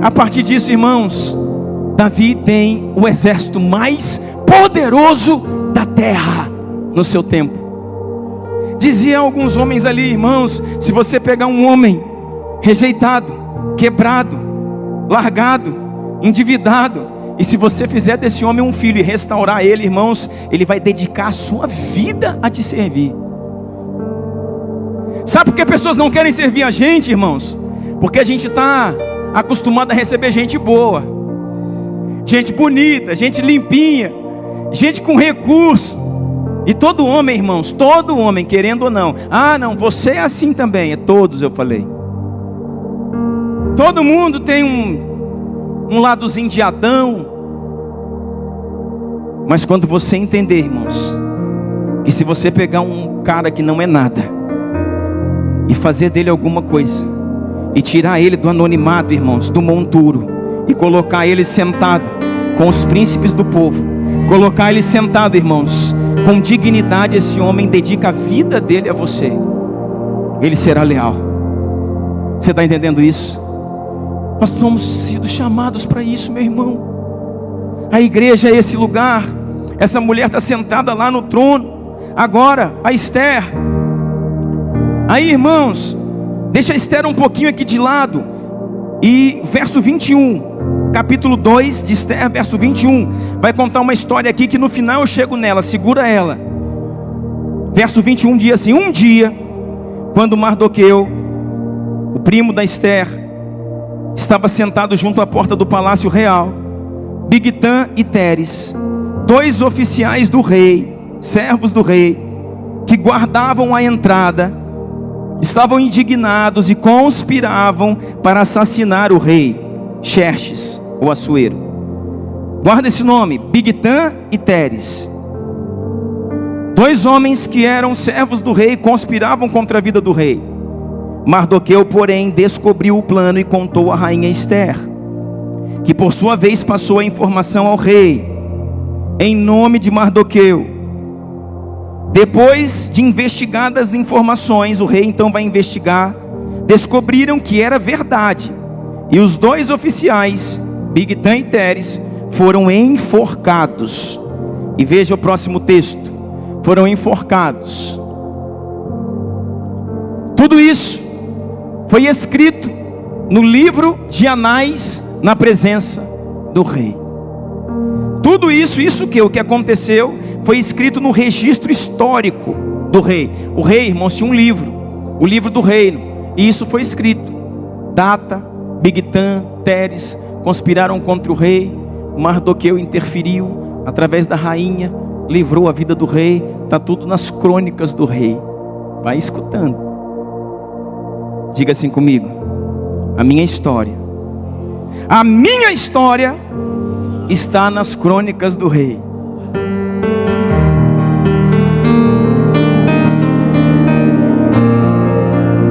A partir disso, irmãos, Davi tem o exército mais poderoso da terra no seu tempo. Dizia alguns homens ali, irmãos: se você pegar um homem rejeitado, quebrado, largado, endividado, e se você fizer desse homem um filho e restaurar ele, irmãos, ele vai dedicar a sua vida a te servir. Sabe por que pessoas não querem servir a gente, irmãos? Porque a gente está acostumado a receber gente boa, gente bonita, gente limpinha, gente com recurso. E todo homem, irmãos, todo homem, querendo ou não, não, você é assim também. É todos, eu falei. Todo mundo tem um ladozinho de Adão. Mas quando você entender, irmãos, que se você pegar um cara que não é nada e fazer dele alguma coisa, e tirar ele do anonimato, irmãos, do monturo, e colocar ele sentado com os príncipes do povo, colocar ele sentado, irmãos, com dignidade, esse homem dedica a vida dele a você. Ele será leal. Você está entendendo isso? Nós somos sido chamados para isso, meu irmão. A igreja é esse lugar. Essa mulher está sentada lá no trono. Agora, a Esther. Aí, irmãos, deixa a Esther um pouquinho aqui de lado. E verso 21. Capítulo 2 de Esther, verso 21. Vai contar uma história aqui que no final eu chego nela. Segura ela. Verso 21 diz assim: um dia, quando Mardoqueu, o primo da Esther, estava sentado junto à porta do palácio real, Bigtã e Teres, dois oficiais do rei, servos do rei, que guardavam a entrada, estavam indignados e conspiravam para assassinar o rei Xerxes, o Assuero. Guarda esse nome: Bigtã e Teres. Dois homens que eram servos do rei conspiravam contra a vida do rei. Mardoqueu, porém, descobriu o plano e contou à rainha Esther, que por sua vez passou a informação ao rei, em nome de Mardoqueu. Depois de investigadas as informações, o rei então vai investigar. Descobriram que era verdade, e os dois oficiais, Bigtã e Teres, foram enforcados. E veja o próximo texto: foram enforcados. Tudo isso foi escrito no livro de Anais, na presença do rei. Tudo isso o que aconteceu, foi escrito no registro histórico do rei. O rei, irmãos, tinha um livro, o livro do reino, e isso foi escrito. Data: Bigtã, Teres conspiraram contra o rei. Mardoqueu interferiu através da rainha, livrou a vida do rei. Está tudo nas crônicas do rei. Vai escutando. Diga assim comigo: a minha história está nas crônicas do rei.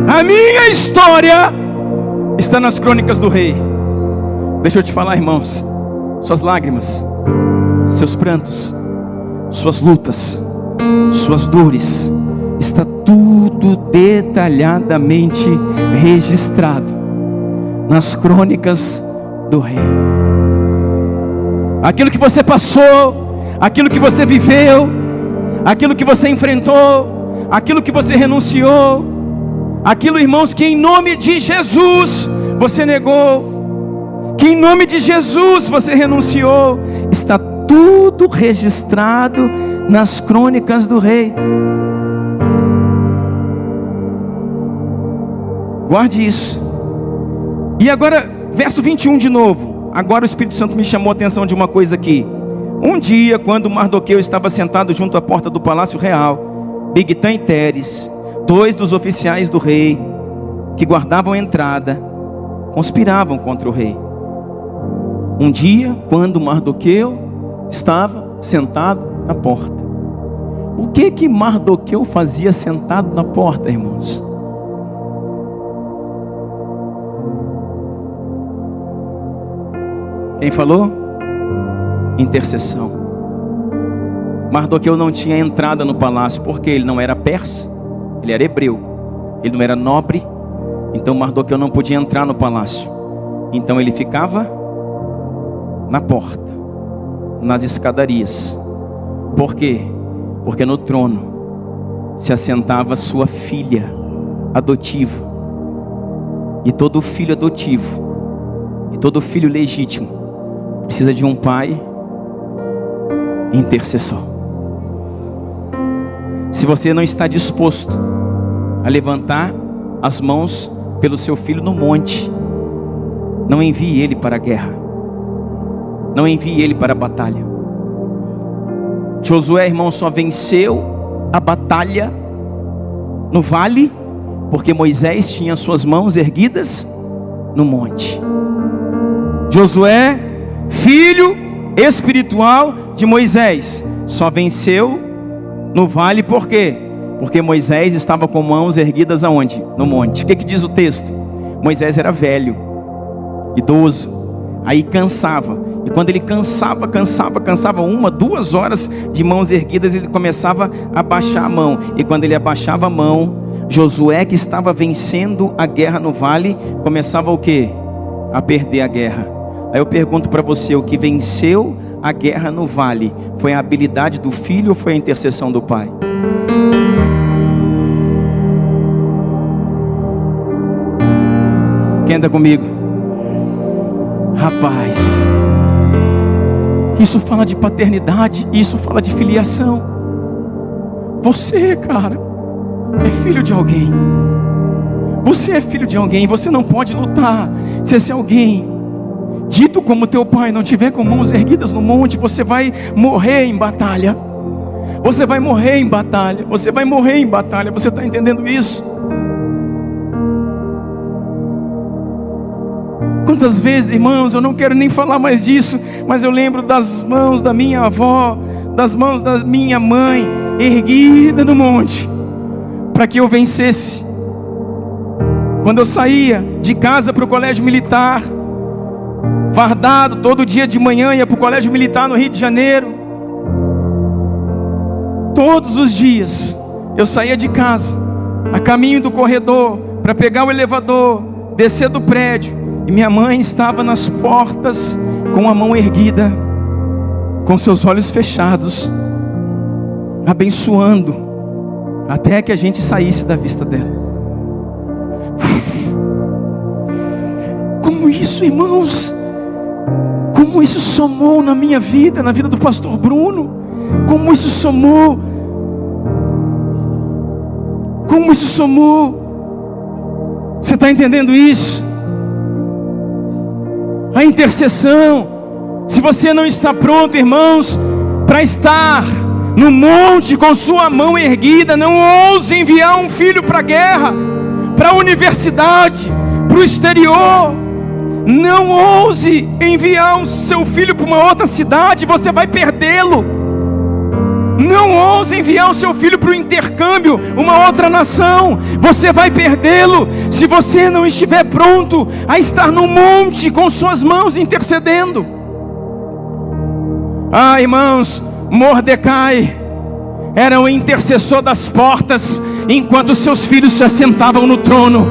A minha história está nas crônicas do rei. Deixa eu te falar, irmãos, suas lágrimas, seus prantos, suas lutas, suas dores, está tudo detalhadamente registrado nas crônicas do rei. Aquilo que você passou, aquilo que você viveu, aquilo que você enfrentou, aquilo que você renunciou, aquilo, irmãos, que em nome de Jesus você negou, que em nome de Jesus você renunciou, está tudo registrado nas crônicas do rei. Guarde isso. E agora, verso 21 de novo. Agora o Espírito Santo me chamou a atenção de uma coisa aqui. Um dia, quando Mardoqueu estava sentado junto à porta do palácio real, Bigtã e Teres, 2 dos oficiais do rei, que guardavam a entrada, conspiravam contra o rei. Um dia, quando Mardoqueu estava sentado na porta. O que Mardoqueu fazia sentado na porta, irmãos? Quem falou? Intercessão. Mardoqueu não tinha entrada no palácio, porque ele não era persa, ele era hebreu, ele não era nobre, então Mardoqueu não podia entrar no palácio. Então ele ficava na porta, nas escadarias. Por quê? Porque no trono se assentava sua filha adotiva. E todo filho adotivo, e todo filho legítimo, precisa de um pai intercessor. Se você não está disposto a levantar as mãos pelo seu filho no monte, não envie ele para a guerra, não envie ele para a batalha. Josué, irmão, só venceu a batalha no vale porque Moisés tinha suas mãos erguidas no monte. Josué, filho espiritual de Moisés, só venceu no vale por quê? Porque Moisés estava com mãos erguidas aonde? No monte. O que diz o texto? Moisés era velho, idoso, aí cansava. E quando ele cansava 1, 2 horas de mãos erguidas, ele começava a abaixar a mão. E quando ele abaixava a mão, Josué, que estava vencendo a guerra no vale, começava o quê? A perder a guerra. Aí eu pergunto para você, o que venceu a guerra no vale, foi a habilidade do filho ou foi a intercessão do pai? Quem anda comigo? Rapaz, isso fala de paternidade, isso fala de filiação. Você, cara, é filho de alguém. Você é filho de alguém. Você não pode lutar se esse alguém, dito como teu pai, não tiver com mãos erguidas no monte. Você vai morrer em batalha. Você vai morrer em batalha. Você vai morrer em batalha. Você está entendendo isso? Quantas vezes, irmãos, eu não quero nem falar mais disso, mas eu lembro das mãos da minha avó, das mãos da minha mãe, erguida no monte, para que eu vencesse. Quando eu saía de casa para o colégio militar, fardado, todo dia de manhã ia para o colégio militar no Rio de Janeiro. Todos os dias eu saía de casa, a caminho do corredor, para pegar o elevador, descer do prédio, e minha mãe estava nas portas com a mão erguida, com seus olhos fechados, abençoando, até que a gente saísse da vista dela. Como isso, irmãos, como isso somou na minha vida, na vida do pastor Bruno, como isso somou, você está entendendo isso? A intercessão. Se você não está pronto, irmãos, para estar no monte com sua mão erguida, não ouse enviar um filho para a guerra, para a universidade, para o exterior. Não ouse enviar o seu filho para uma outra cidade, você vai perdê-lo. Não ouse enviar o seu filho para o intercâmbio, uma outra nação, você vai perdê-lo, se você não estiver pronto a estar no monte com suas mãos intercedendo. Ah, irmãos, Mordecai era o intercessor das portas, enquanto seus filhos se assentavam no trono.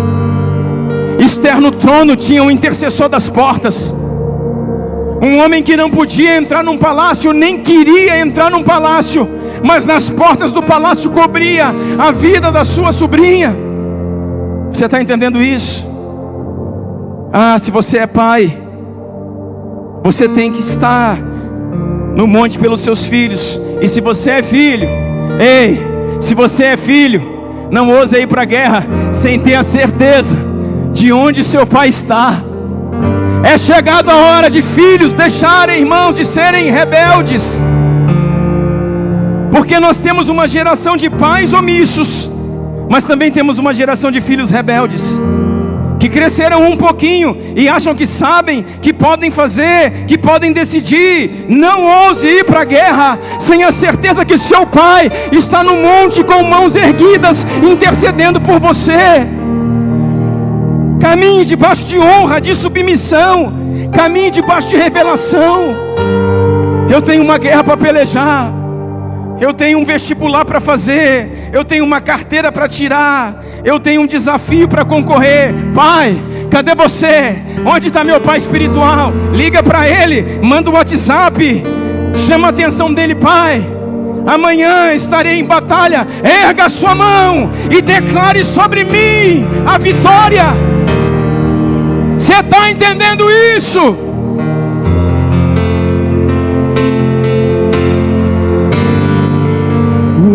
Esther no trono tinha um intercessor das portas. Um homem que não podia entrar num palácio, nem queria entrar num palácio, mas nas portas do palácio cobria a vida da sua sobrinha. Você está entendendo isso? Ah, se você é pai, você tem que estar no monte pelos seus filhos. E se você é filho, ei, se você é filho, não ouse ir para a guerra sem ter a certeza de onde seu pai está. É chegada a hora de filhos deixarem, irmãos, de serem rebeldes, porque nós temos uma geração de pais omissos, mas também temos uma geração de filhos rebeldes, que cresceram um pouquinho e acham que sabem, que podem fazer, que podem decidir. Não ouse ir para a guerra sem a certeza que seu pai está no monte com mãos erguidas, intercedendo por você. Caminhe debaixo de honra, de submissão. Caminhe debaixo de revelação. Eu tenho uma guerra para pelejar. Eu tenho um vestibular para fazer. Eu tenho uma carteira para tirar. Eu tenho um desafio para concorrer. Pai, cadê você? Onde está meu pai espiritual? Liga para ele, manda um WhatsApp, chama a atenção dele. Pai, amanhã estarei em batalha. Erga a sua mão e declare sobre mim a vitória. Você está entendendo isso?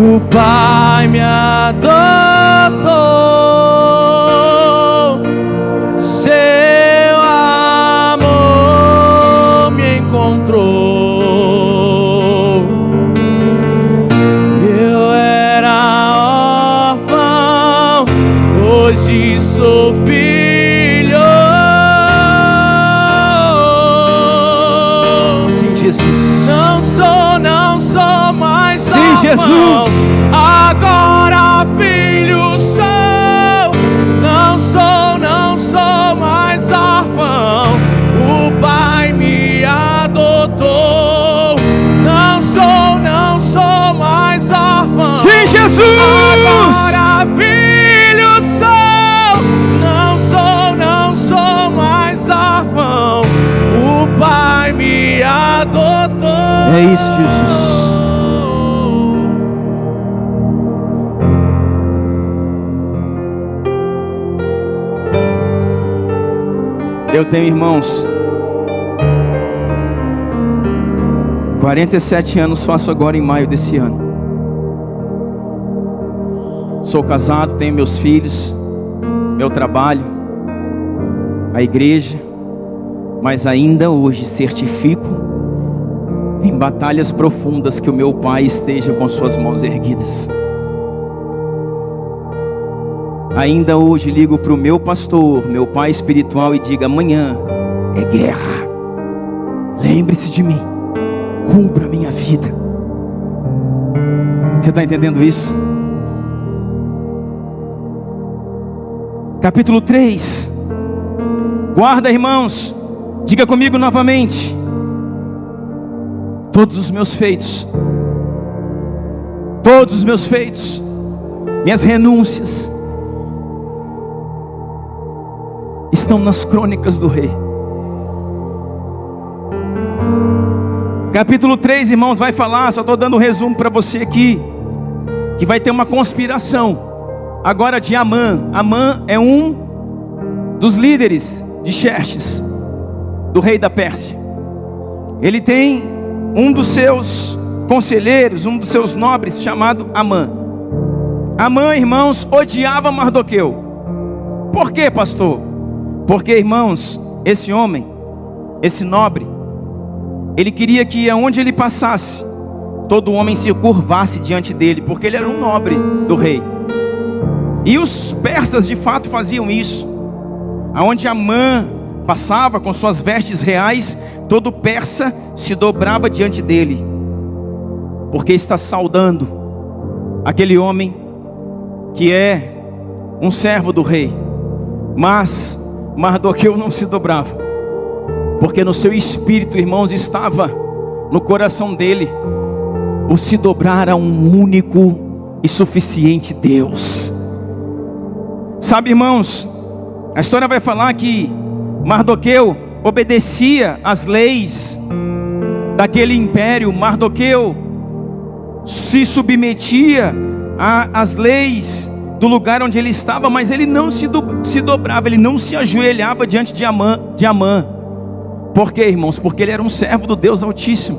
O Pai me adotou, seu amor me encontrou. Eu era órfão, hoje sou filho. Sim, Jesus. Não sou mais Sim, órfão. Jesus. Agora filho sou. Não sou mais órfão. O Pai me adotou. Não sou mais órfão. Sim, Jesus. Agora filho sou. Não sou mais órfão. O Pai me adotou. É isso, Jesus. Eu tenho, irmãos, 47 anos, faço agora em maio desse ano. Sou casado, tenho meus filhos, meu trabalho, a igreja, mas ainda hoje certifico em batalhas profundas que o meu pai esteja com suas mãos erguidas. Ainda hoje ligo para o meu pastor, meu pai espiritual, e digo: amanhã é guerra. Lembre-se de mim, cubra a minha vida. Você está entendendo isso? Capítulo 3. Guarda, irmãos, diga comigo novamente: todos os meus feitos, minhas renúncias, estão nas crônicas do rei. Capítulo 3, irmãos, vai falar, só estou dando um resumo para você aqui, que vai ter uma conspiração agora de Amã. Amã é um dos líderes de Xerxes, do rei da Pérsia. Ele tem um dos seus conselheiros, um dos seus nobres, chamado Amã. Amã, irmãos, odiava Mardoqueu. Por quê, pastor? Porque, irmãos, esse homem, esse nobre, ele queria que aonde ele passasse, todo homem se curvasse diante dele, porque ele era um nobre do rei. E os persas de fato faziam isso. Aonde Amã passava com suas vestes reais, todo persa se dobrava diante dele, porque está saudando aquele homem que é um servo do rei. Mas Mardoqueu não se dobrava, porque no seu espírito, irmãos, estava no coração dele o se dobrar a um único e suficiente Deus. Sabe, irmãos, a história vai falar que Mardoqueu obedecia às leis daquele império. Mardoqueu se submetia às leis do lugar onde ele estava, mas ele não se dobrava, ele não se ajoelhava diante de Amã. Por quê, irmãos? Porque ele era um servo do Deus Altíssimo.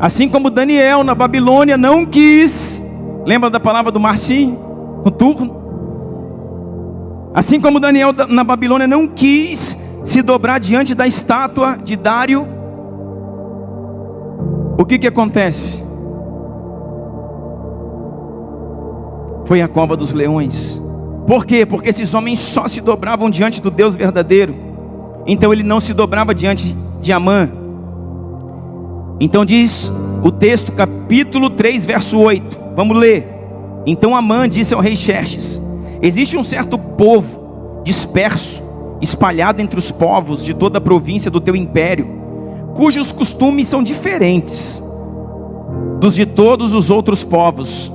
Assim como Daniel na Babilônia não quis, lembra da palavra do Marcinho, no turno? Assim como Daniel na Babilônia não quis se dobrar diante da estátua de Dário, o que acontece? Foi a cova dos leões. Por quê? Porque esses homens só se dobravam diante do Deus verdadeiro. Então ele não se dobrava diante de Amã. Então diz o texto, capítulo 3, verso 8. Vamos ler. Então Amã disse ao rei Xerxes: existe um certo povo disperso, espalhado entre os povos de toda a província do teu império, cujos costumes são diferentes dos de todos os outros povos,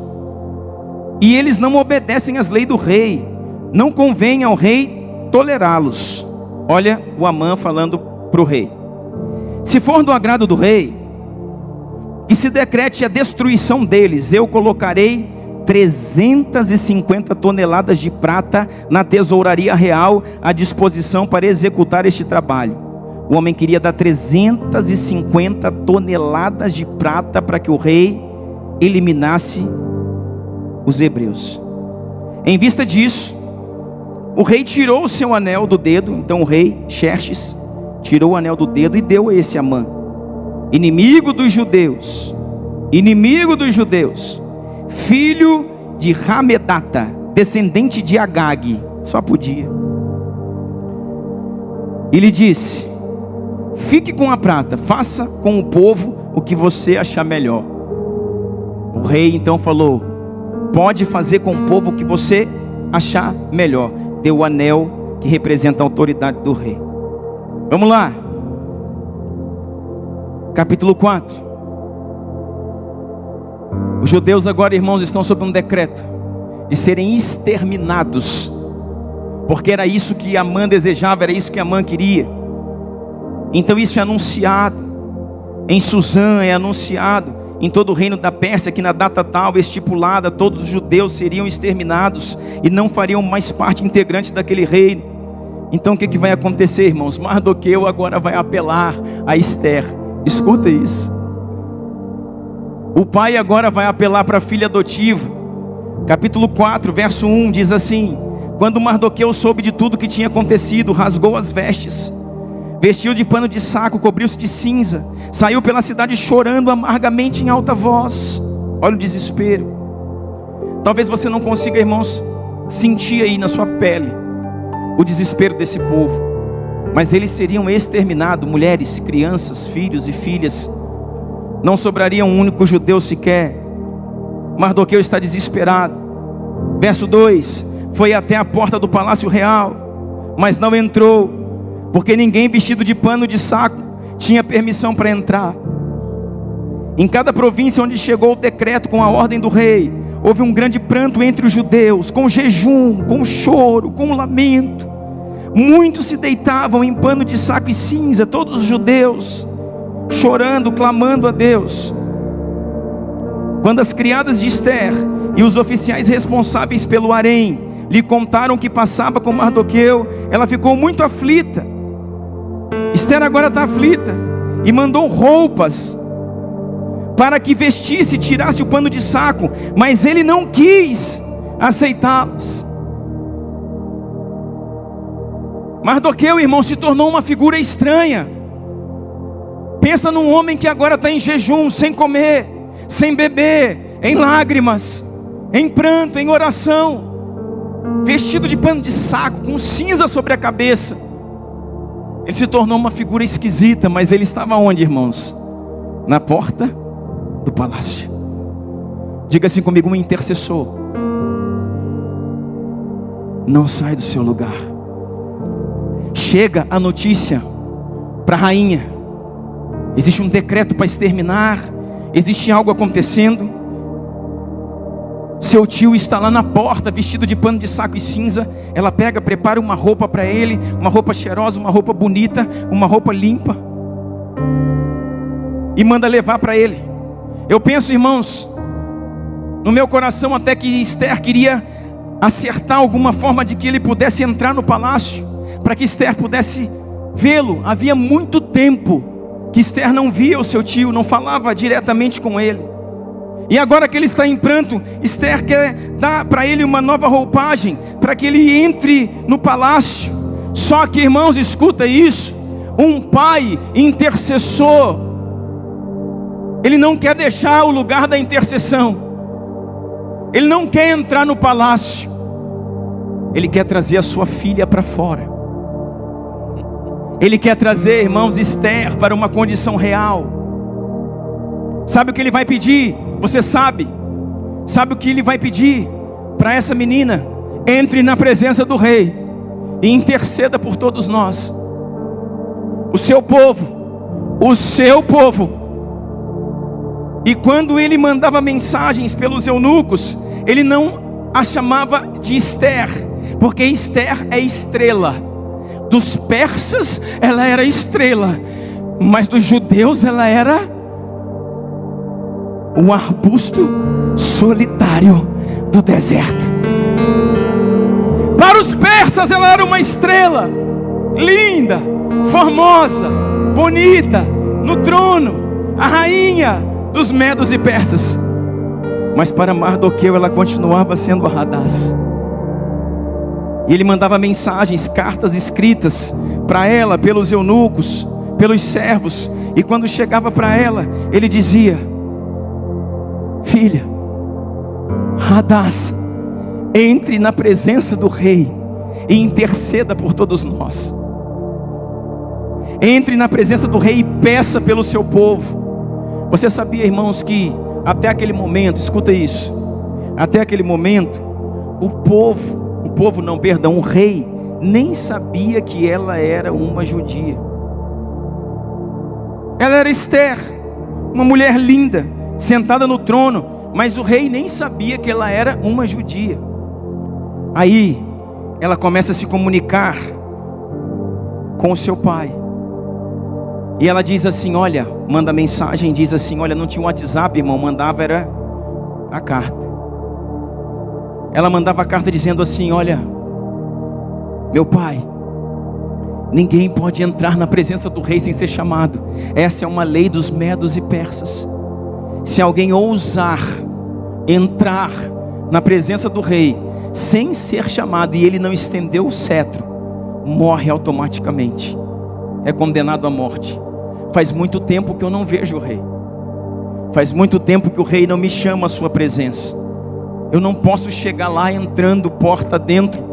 e eles não obedecem às leis do rei. Não convém ao rei tolerá-los. Olha o Amã falando para o rei: se for do agrado do rei, e se decrete a destruição deles, eu colocarei 350 toneladas de prata na tesouraria real à disposição para executar este trabalho. O homem queria dar 350 toneladas de prata para que o rei eliminasse os hebreus. Em vista disso, o rei tirou o seu anel do dedo. Então o rei Xerxes tirou o anel do dedo e deu a esse Amã, inimigo dos judeus, filho de Ramedata, descendente de Agag. Só podia. E lhe disse: fique com a prata, faça com o povo o que você achar melhor. O rei então falou: pode fazer com o povo o que você achar melhor. Deu o anel que representa a autoridade do rei. Vamos lá. Capítulo 4. Os judeus agora, irmãos, estão sob um decreto de serem exterminados, porque era isso que Amã desejava, era isso que Amã queria. Então isso é anunciado em Suzã, é anunciado em todo o reino da Pérsia, que na data tal estipulada, todos os judeus seriam exterminados e não fariam mais parte integrante daquele reino. Então o que vai acontecer, irmãos? Mardoqueu agora vai apelar a Esther. Escuta isso. O pai agora vai apelar para a filha adotiva. Capítulo 4, verso 1 diz assim: quando Mardoqueu soube de tudo que tinha acontecido, rasgou as vestes, vestiu de pano de saco, cobriu-se de cinza, saiu pela cidade chorando amargamente em alta voz. Olha o desespero. Talvez você não consiga, irmãos, sentir aí na sua pele o desespero desse povo, mas eles seriam exterminados, mulheres, crianças, filhos e filhas. Não sobraria um único judeu sequer. Mardoqueu está desesperado. Verso 2: foi até a porta do palácio real, mas não entrou, porque ninguém vestido de pano de saco tinha permissão para entrar. Em cada província onde chegou o decreto com a ordem do rei, houve um grande pranto entre os judeus, com jejum, com choro, com lamento. Muitos se deitavam em pano de saco e cinza, todos os judeus chorando, clamando a Deus. Quando as criadas de Esther e os oficiais responsáveis pelo harém lhe contaram o que passava com Mardoqueu, ela ficou muito aflita. Esther agora está aflita e mandou roupas para que vestisse e tirasse o pano de saco, mas ele não quis aceitá-las. Mardoqueu, irmão, se tornou uma figura estranha. Pensa num homem que agora está em jejum, sem comer, sem beber, em lágrimas, em pranto, em oração, vestido de pano de saco, com cinza sobre a cabeça. Ele se tornou uma figura esquisita, mas ele estava onde, irmãos? Na porta do palácio. Diga assim comigo: um intercessor não sai do seu lugar. Chega a notícia para a rainha: existe um decreto para exterminar, existe algo acontecendo. Seu tio está lá na porta, vestido de pano de saco e cinza. Ela pega, prepara uma roupa para ele, uma roupa cheirosa, uma roupa bonita, uma roupa limpa, e manda levar para ele. Eu penso, irmãos, no meu coração até que Esther queria acertar alguma forma de que ele pudesse entrar no palácio, para que Esther pudesse vê-lo. Havia muito tempo que Esther não via o seu tio, não falava diretamente com ele. E agora que ele está em pranto, Esther quer dar para ele uma nova roupagem, para que ele entre no palácio. Só que, irmãos, escuta isso, um pai intercessor, ele não quer deixar o lugar da intercessão, ele não quer entrar no palácio, ele quer trazer a sua filha para fora. Ele quer trazer, irmãos, Esther para uma condição real. Sabe o que ele vai pedir? Você sabe o que ele vai pedir para essa menina? Entre na presença do rei e interceda por todos nós. O seu povo. E quando ele mandava mensagens pelos eunucos, ele não a chamava de Esther, porque Esther é estrela. Dos persas ela era estrela, mas dos judeus ela era um arbusto solitário do deserto. Para os persas ela era uma estrela, linda, formosa, bonita, no trono, a rainha dos medos e persas. Mas para Mardoqueu ela continuava sendo a Hadás. E ele mandava mensagens, cartas escritas para ela pelos eunucos, pelos servos. E quando chegava para ela, ele dizia: filha, Hadás, entre na presença do rei e interceda por todos nós. Entre na presença do rei e peça pelo seu povo. Você sabia, irmãos, que até aquele momento, escuta isso, até aquele momento, o rei nem sabia que ela era uma judia. Ela era Esther, uma mulher linda, sentada no trono, mas o rei nem sabia que ela era uma judia. Aí, ela começa a se comunicar com o seu pai. E ela diz assim, olha, manda mensagem, diz assim, olha, não tinha um WhatsApp, irmão, mandava era a carta. Ela mandava a carta dizendo assim, olha, meu pai, ninguém pode entrar na presença do rei sem ser chamado. Essa é uma lei dos medos e persas. Se alguém ousar entrar na presença do rei sem ser chamado e ele não estendeu o cetro, morre automaticamente, é condenado à morte. Faz muito tempo que eu não vejo o rei. Faz muito tempo que o rei não me chama à sua presença. Eu não posso chegar lá entrando porta dentro,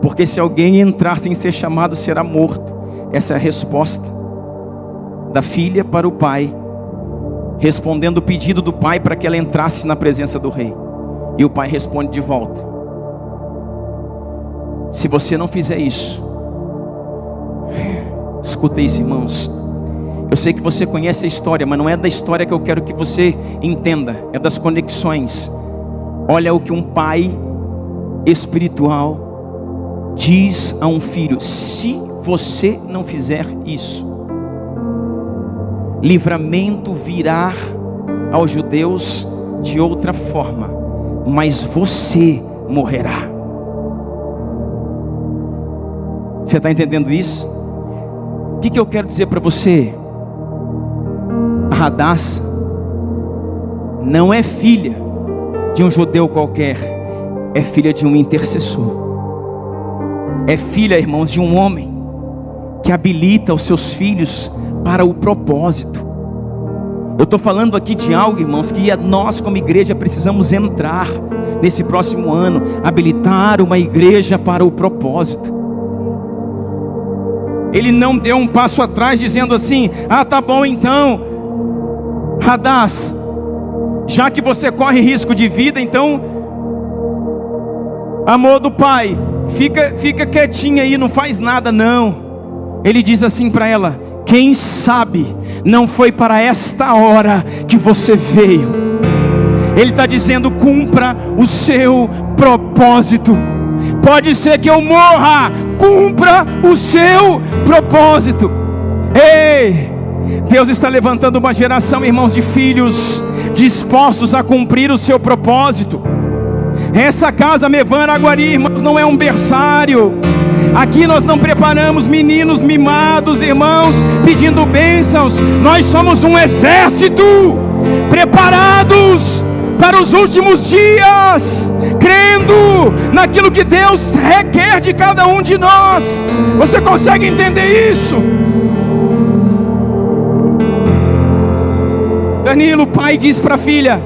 porque se alguém entrar sem ser chamado será morto. Essa é a resposta da filha para o pai, respondendo o pedido do pai para que ela entrasse na presença do rei. E o pai responde de volta: se você não fizer isso, escuta isso, irmãos. Eu sei que você conhece a história, mas não é da história que eu quero que você entenda, é das conexões. Olha o que um pai espiritual diz a um filho: se você não fizer isso, livramento virá aos judeus de outra forma, mas você morrerá. Você está entendendo isso? O que eu quero dizer para você? A Hadás não é filha de um judeu qualquer, é filha de um intercessor. É filha, irmãos, de um homem que habilita os seus filhos para o propósito. Eu estou falando aqui de algo, irmãos, que nós como igreja precisamos entrar nesse próximo ano, habilitar uma igreja para o propósito. Ele não deu um passo atrás dizendo assim: ah, tá bom então, Hadás, já que você corre risco de vida, então, amor do pai, fica quietinha aí, não faz nada não. Ele diz assim para ela: quem sabe não foi para esta hora que você veio. Ele está dizendo: cumpra o seu propósito. Pode ser que eu morra, cumpra o seu propósito. Ei, Deus está levantando uma geração, irmãos, de filhos dispostos a cumprir o seu propósito. Essa casa Mevan Araguari, irmãos, não é um berçário. Aqui nós não preparamos meninos mimados, irmãos, pedindo bênçãos. Nós somos um exército preparados para os últimos dias, crendo naquilo que Deus requer de cada um de nós. Você consegue entender isso? Danilo, o pai diz para a filha: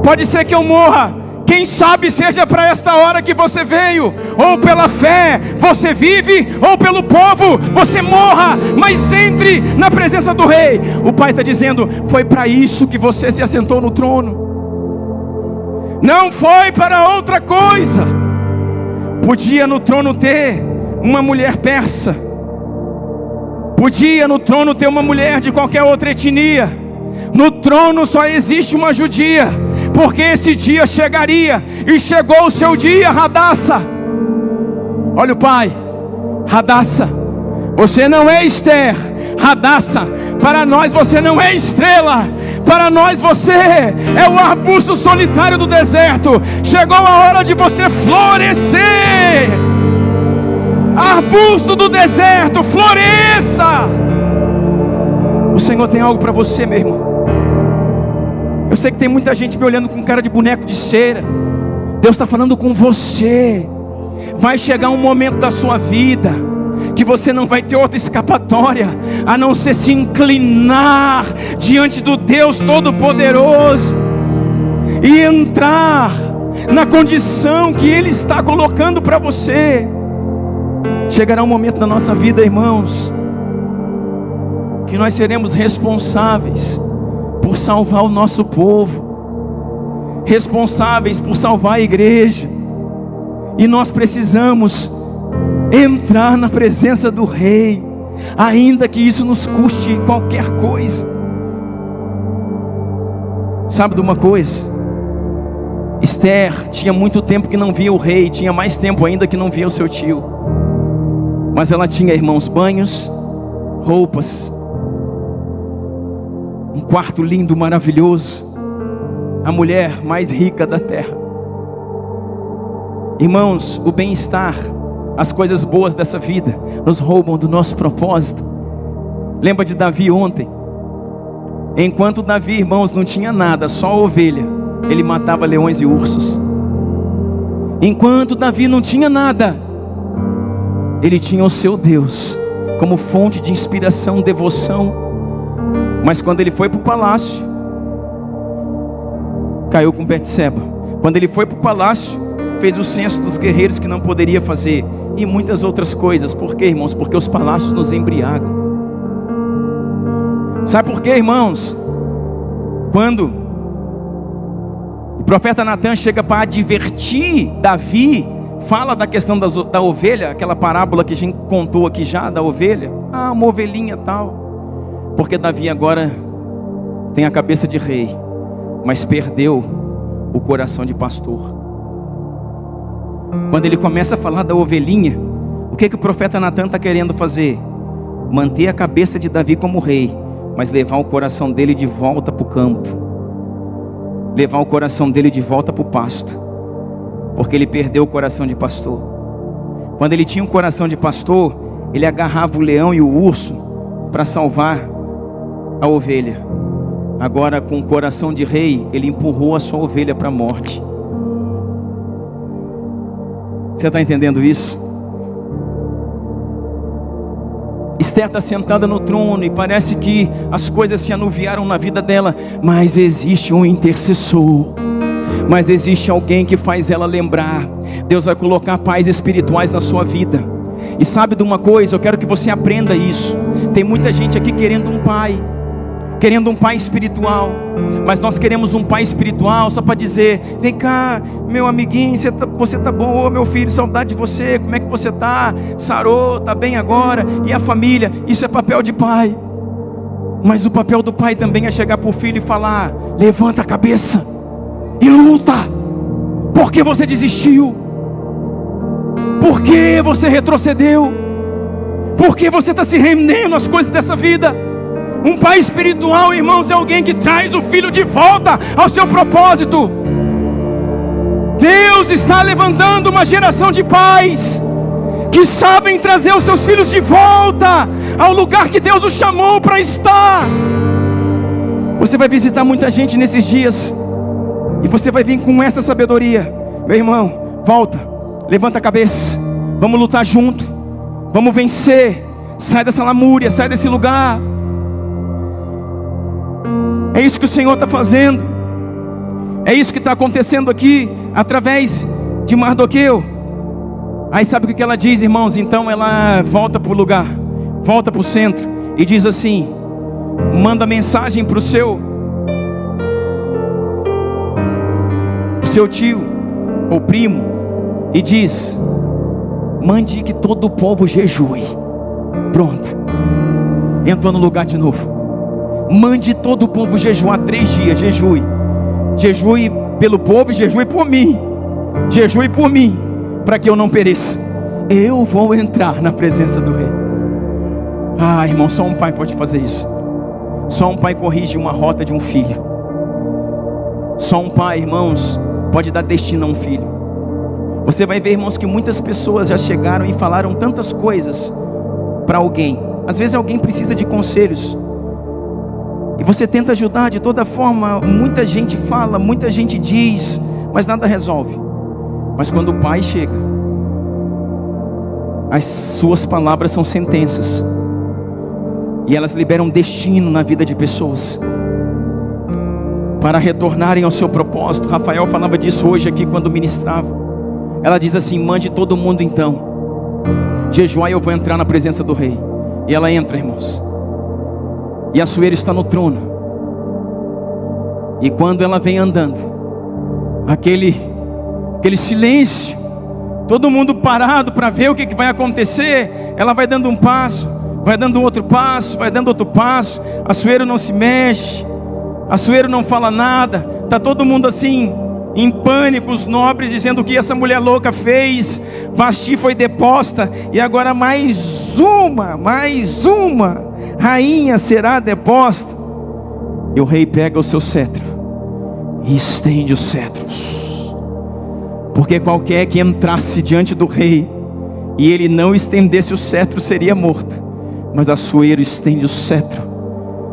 pode ser que eu morra, quem sabe seja para esta hora que você veio, ou pela fé você vive, ou pelo povo você morra, mas entre na presença do rei. O pai está dizendo: foi para isso que você se assentou no trono, não foi para outra coisa. Podia no trono ter uma mulher persa, podia no trono ter uma mulher de qualquer outra etnia. No trono só existe uma judia, porque esse dia chegaria, e chegou o seu dia, Radassa. Olha o pai: Radassa, você não é Esther. Radassa, para nós você não é estrela, para nós você é o arbusto solitário do deserto. Chegou a hora de você florescer. Arbusto do deserto, floresça. O Senhor tem algo para você, meu irmão. Eu sei que tem muita gente me olhando com cara de boneco de cera. Deus está falando com você. Vai chegar um momento da sua vida que você não vai ter outra escapatória a não ser se inclinar diante do Deus Todo-Poderoso e entrar na condição que Ele está colocando para você. Chegará um momento na nossa vida, irmãos, que nós seremos responsáveis por salvar o nosso povo, responsáveis por salvar a igreja, e nós precisamos entrar na presença do rei, ainda que isso nos custe qualquer coisa. Sabe de uma coisa? Esther tinha muito tempo que não via o rei, tinha mais tempo ainda que não via o seu tio, mas ela tinha, irmãos, banhos, roupas, um quarto lindo, maravilhoso, a mulher mais rica da terra. Irmãos, o bem-estar, as coisas boas dessa vida nos roubam do nosso propósito. Lembra de Davi ontem? Enquanto Davi, irmãos, não tinha nada, só ovelha, ele matava leões e ursos. Enquanto Davi não tinha nada, ele tinha o seu Deus como fonte de inspiração, devoção. Mas quando ele foi para o palácio, caiu com Betseba. Quando ele foi para o palácio, fez o censo dos guerreiros que não poderia fazer, e muitas outras coisas. Por quê, irmãos? Porque os palácios nos embriagam. Sabe por quê, irmãos? Quando o profeta Natan chega para advertir Davi, fala da questão da ovelha, aquela parábola que a gente contou aqui já, da ovelha. Uma ovelhinha tal. Porque Davi agora tem a cabeça de rei, mas perdeu o coração de pastor. Quando ele começa a falar da ovelhinha, o que o profeta Natan está querendo fazer? Manter a cabeça de Davi como rei, mas levar o coração dele de volta para o campo, levar o coração dele de volta para o pasto, porque ele perdeu o coração de pastor. Quando ele tinha um coração de pastor, ele agarrava o leão e o urso para salvar a ovelha. Agora, com o coração de rei, ele empurrou a sua ovelha para a morte. Você está entendendo isso? Esther está sentada no trono e parece que as coisas se anuviaram na vida dela, mas existe um intercessor, mas existe alguém que faz ela lembrar. Deus vai colocar pais espirituais na sua vida. E sabe de uma coisa? Eu quero que você aprenda isso. Tem muita gente aqui querendo um pai espiritual, mas nós queremos um pai espiritual só para dizer: vem cá, meu amiguinho, você tá bom? Ô meu filho, saudade de você, como é que você tá? Sarou, tá bem agora? E a família? Isso é papel de pai. Mas o papel do pai também é chegar para o filho e falar: levanta a cabeça e luta. Por que você desistiu? Por que você retrocedeu? Por que você está se rendendo às coisas dessa vida? Um pai espiritual, irmãos, é alguém que traz o filho de volta ao seu propósito. Deus está levantando uma geração de pais que sabem trazer os seus filhos de volta ao lugar que Deus os chamou para estar. Você vai visitar muita gente nesses dias, e você vai vir com essa sabedoria. Meu irmão, volta, levanta a cabeça, vamos lutar junto, vamos vencer. Sai dessa lamúria, sai desse lugar. É isso que o Senhor está fazendo. É isso que está acontecendo aqui, através de Mardoqueu. Aí sabe o que ela diz, irmãos? Então ela volta para o lugar, volta para o centro, e diz assim, manda mensagem para o seu tio, ou primo, e diz, mande que todo o povo jejue. Pronto, entrou no lugar de novo. Mande todo o povo jejuar 3 dias, jejue. Jejue pelo povo e jejue por mim. Jejue por mim, para que eu não pereça. Eu vou entrar na presença do rei. Ah, irmão, só um pai pode fazer isso. Só um pai corrige uma rota de um filho. Só um pai, irmãos, pode dar destino a um filho. Você vai ver, irmãos, que muitas pessoas já chegaram e falaram tantas coisas para alguém. Às vezes alguém precisa de conselhos, e você tenta ajudar de toda forma. Muita gente fala, muita gente diz, mas nada resolve. Mas quando o pai chega, as suas palavras são sentenças, e elas liberam destino na vida de pessoas, para retornarem ao seu propósito. Rafael falava disso hoje aqui quando ministrava. Ela diz assim, mande todo mundo então jejuar, e eu vou entrar na presença do rei. E ela entra, irmãos, e Assuero está no trono. E quando ela vem andando, aquele silêncio, todo mundo parado para ver o que vai acontecer. Ela vai dando um passo, vai dando outro passo, vai dando outro passo. Assuero não se mexe, Assuero não fala nada. Está todo mundo assim, em pânico, os nobres dizendo o que essa mulher louca fez. Vasti foi deposta, e agora mais uma rainha será deposta. E o rei pega o seu cetro e estende os cetros, porque qualquer que entrasse diante do rei e ele não estendesse o cetro seria morto. Mas Assuero estende o cetro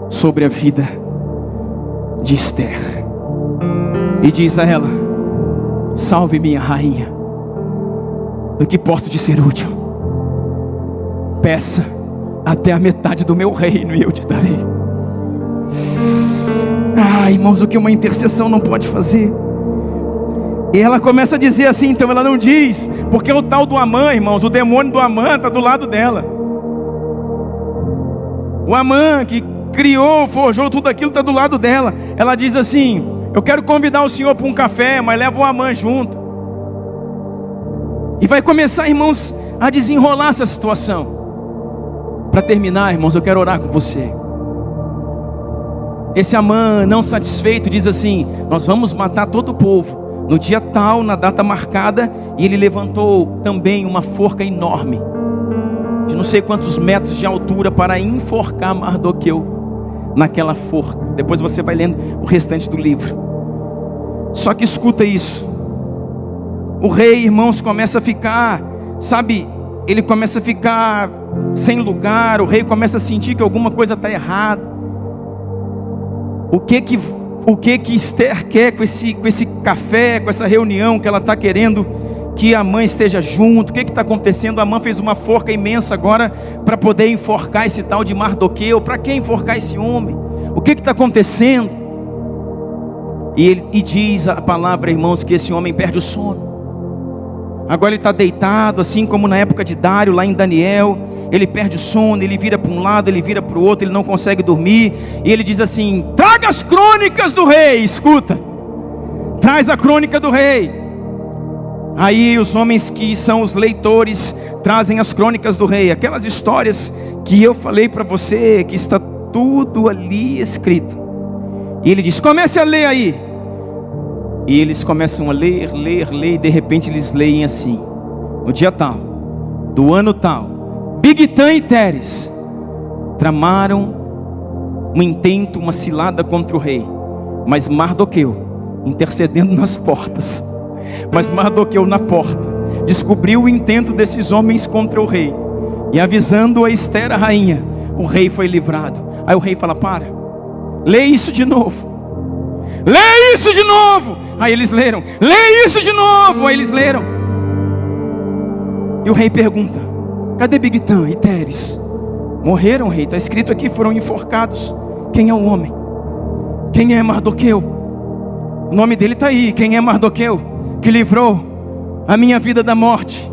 sobre a vida de Esther e diz a ela, salve minha rainha, do que posso te ser útil? Peça até a metade do meu reino e eu te darei. Ah, irmãos, o que uma intercessão não pode fazer. E ela começa a dizer assim, então ela não diz, porque o tal do Amã, irmãos, o demônio do Amã está do lado dela. O Amã que criou, forjou tudo aquilo, está do lado dela. Ela diz assim, eu quero convidar o senhor para um café, mas leva o Amã junto. E vai começar, irmãos, a desenrolar essa situação. Para terminar, irmãos, eu quero orar com você. Esse Amã, não satisfeito, diz assim, nós vamos matar todo o povo no dia tal, na data marcada. E ele levantou também uma forca enorme, de não sei quantos metros de altura, para enforcar Mardoqueu naquela forca. Depois você vai lendo o restante do livro. Só que escuta isso. O rei, irmãos, começa a ficar, sabe, ele começa a ficar sem lugar. O rei começa a sentir que alguma coisa está errada. O que que Esther quer com esse café, com essa reunião que ela está querendo que a mãe esteja junto? O que está acontecendo? A mãe fez uma forca imensa agora para poder enforcar esse tal de Mardoqueu. Para que enforcar esse homem? O que está acontecendo? E diz a palavra, irmãos, que esse homem perde o sono. Agora ele está deitado, assim como na época de Dário, lá em Daniel. Ele perde o sono, ele vira para um lado, ele vira para o outro, ele não consegue dormir. E ele diz assim, traga as crônicas do rei. Escuta, traz a crônica do rei. Aí os homens que são os leitores trazem as crônicas do rei, aquelas histórias que eu falei para você, que está tudo ali escrito. E ele diz, comece a ler aí. E eles começam a ler, e de repente eles leem assim, no dia tal, do ano tal, Bigtã e Teres tramaram um intento, uma cilada contra o rei, mas Mardoqueu intercedendo nas portas. Mas Mardoqueu na porta, descobriu o intento desses homens contra o rei, e avisando a Ester, a rainha, o rei foi livrado. Aí o rei fala: para, lê isso de novo. Lê isso de novo. Aí eles leram. Lê isso de novo. Aí eles leram. E o rei pergunta: cadê Bigtã e Teres? Morreram, rei. Está escrito aqui, foram enforcados. Quem é o homem? Quem é Mardoqueu? O nome dele está aí. Quem é Mardoqueu? Que livrou a minha vida da morte.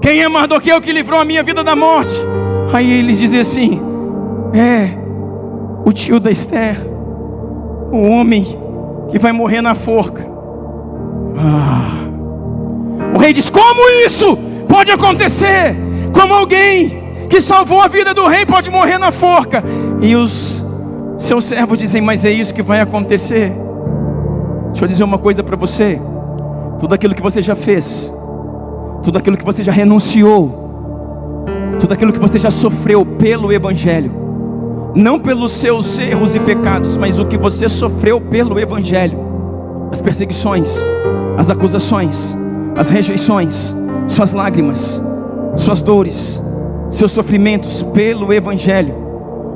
Quem é Mardoqueu que livrou a minha vida da morte? Aí eles dizem assim: é o tio da Ester, o homem que vai morrer na forca. O rei diz: como isso pode acontecer? Como alguém que salvou a vida do rei pode morrer na forca? E os seus servos dizem: mas é isso que vai acontecer. Deixa eu dizer uma coisa para você: tudo aquilo que você já fez, tudo aquilo que você já renunciou, tudo aquilo que você já sofreu pelo Evangelho, não pelos seus erros e pecados, mas o que você sofreu pelo Evangelho, as perseguições, as acusações, as rejeições, suas lágrimas, suas dores, seus sofrimentos pelo Evangelho.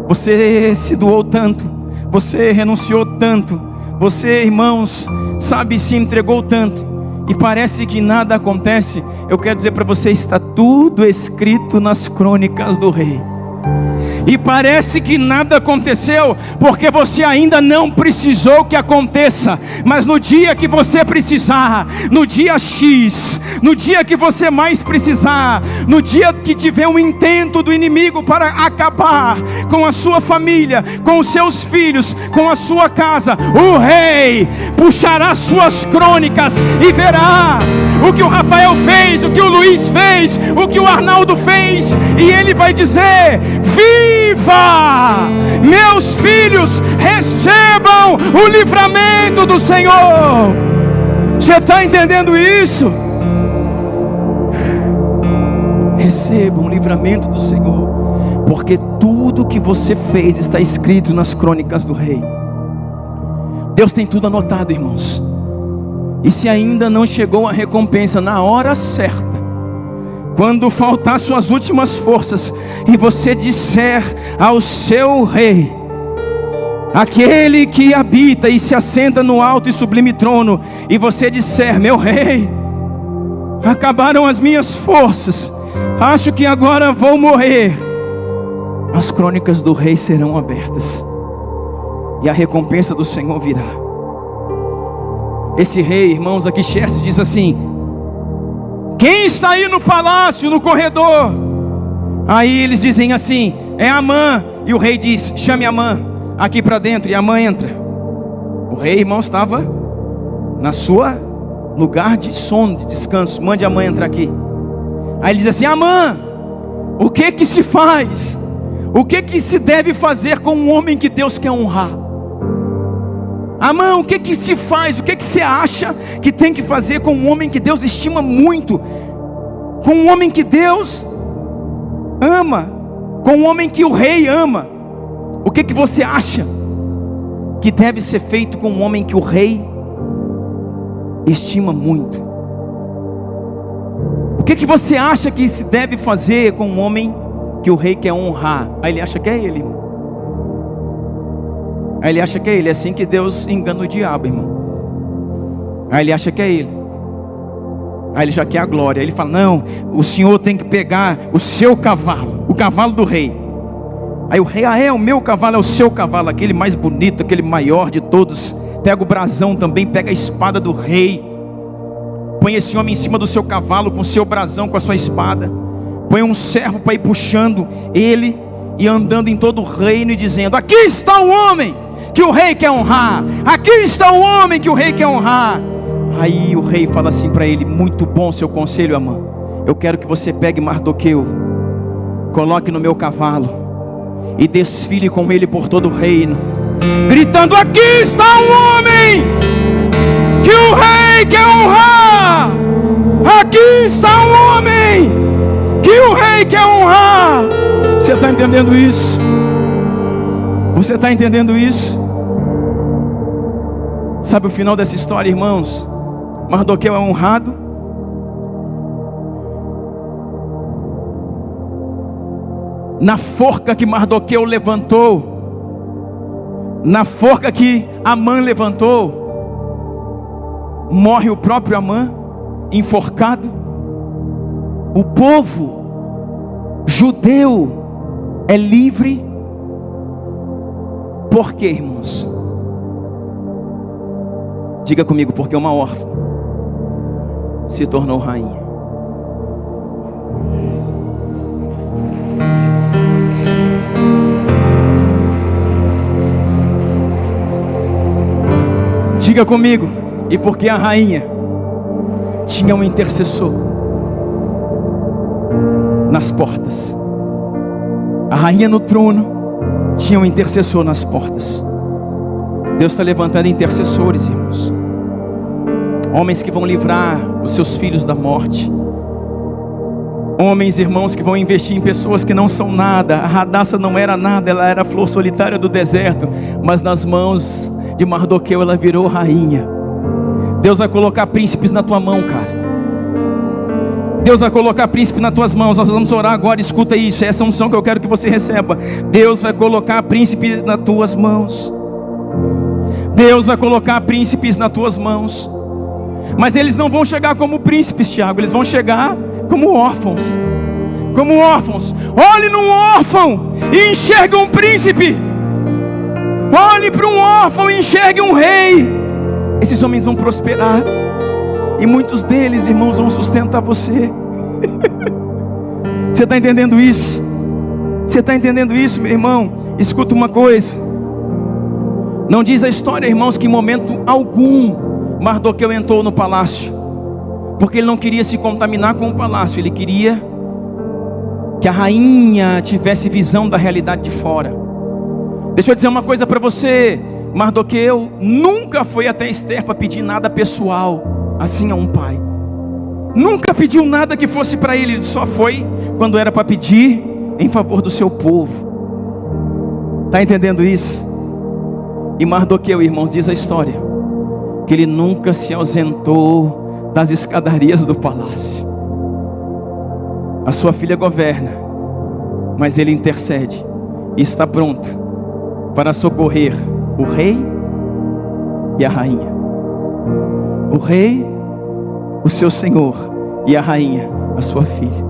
Você se doou tanto, você renunciou tanto, você, irmãos, sabe, se entregou tanto, e parece que nada acontece. Eu quero dizer para você: está tudo escrito nas crônicas do rei. E parece que nada aconteceu, porque você ainda não precisou que aconteça. Mas no dia que você precisar, no dia X, no dia que você mais precisar, no dia que tiver um intento do inimigo para acabar com a sua família, com os seus filhos, com a sua casa, o rei puxará suas crônicas e verá o que o Rafael fez, o que o Luiz fez, o que o Arnaldo fez, e ele vai dizer: viva! Meus filhos, recebam o livramento do Senhor. Você está entendendo isso? Recebam o livramento do Senhor, porque tudo que você fez está escrito nas crônicas do rei. Deus tem tudo anotado, irmãos. E se ainda não chegou a recompensa na hora certa, quando faltar suas últimas forças, e você disser ao seu rei, aquele que habita e se assenta no alto e sublime trono, e você disser: meu rei, acabaram as minhas forças, acho que agora vou morrer, as crônicas do rei serão abertas, e a recompensa do Senhor virá. Esse rei, irmãos, aqui Xerxes diz assim: quem está aí no palácio, no corredor? Aí eles dizem assim: é Amã. E o rei diz: chame Amã aqui para dentro. E Amã entra. O rei, irmão, estava na sua lugar de sono, de descanso. Mande Amã entrar aqui. Aí ele diz assim: Amã, o que se faz? O que se deve fazer com um homem que Deus quer honrar? Amã, o que se faz? O que você acha que tem que fazer com um homem que Deus estima muito? Com um homem que Deus ama? Com um homem que o rei ama? O que você acha que deve ser feito com um homem que o rei estima muito? O que você acha que se deve fazer com um homem que o rei quer honrar? Aí ele acha que é ele, irmão. Aí ele acha que é ele. É assim que Deus engana o diabo, irmão. Aí ele acha que é ele. Aí ele já quer a glória. Aí ele fala: não, o senhor tem que pegar o seu cavalo, o cavalo do rei. Aí o rei: o meu cavalo é o seu cavalo, aquele mais bonito, aquele maior de todos. Pega o brasão também, pega a espada do rei. Põe esse homem em cima do seu cavalo, com o seu brasão, com a sua espada. Põe um servo para ir puxando ele e andando em todo o reino e dizendo: aqui está o homem que o rei quer honrar. Aqui está o homem que o rei quer honrar. Aí o rei fala assim para ele: muito bom seu conselho, Amã. Eu quero que você pegue Mardoqueu, coloque no meu cavalo e desfile com ele por todo o reino, gritando: aqui está o homem que o rei quer honrar. Aqui está o homem que o rei quer honrar. Você está entendendo isso? Você está entendendo isso? Sabe o final dessa história, irmãos? Mardoqueu é honrado, Na forca que Mardoqueu levantou, na forca que Amã levantou, morre o próprio Amã, enforcado. O povo judeu é livre. Por quê, irmãos? Diga comigo, porque uma órfã se tornou rainha. Diga comigo, e porque a rainha tinha um intercessor nas portas. A rainha no trono tinha um intercessor nas portas. Deus está levantando intercessores, irmãos. Homens que vão livrar os seus filhos da morte. Homens, irmãos, que vão investir em pessoas que não são nada. A Radassa não era nada, ela era a flor solitária do deserto. Mas nas mãos de Mardoqueu ela virou rainha. Deus vai colocar príncipes na tua mão, cara. Deus vai colocar príncipe nas tuas mãos. Nós vamos orar agora, escuta isso. É essa unção que eu quero que você receba. Deus vai colocar príncipe nas tuas mãos. Deus vai colocar príncipes nas tuas mãos. Mas eles não vão chegar como príncipes, Tiago. Eles vão chegar como órfãos. Como órfãos. Olhe num órfão e enxergue um príncipe. Olhe para um órfão e enxergue um rei. Esses homens vão prosperar. E muitos deles, irmãos, vão sustentar você. Você está entendendo isso? Você está entendendo isso, meu irmão? Escuta uma coisa. Não diz a história, irmãos, que em momento algum Mardoqueu entrou no palácio, porque ele não queria se contaminar com o palácio. Ele queria que a rainha tivesse visão da realidade de fora. Deixa eu dizer uma coisa para você. Mardoqueu nunca foi até Esther para pedir nada pessoal, assim a um pai. Nunca pediu nada que fosse para ele. Ele só foi quando era para pedir em favor do seu povo. Está entendendo isso? E Mardoqueu, irmãos, diz a história que ele nunca se ausentou das escadarias do palácio. A sua filha governa, mas ele intercede e está pronto para socorrer o rei e a rainha. O rei, o seu senhor, e a rainha, a sua filha.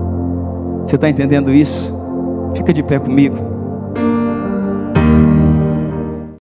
Você está entendendo isso? Fica de pé comigo.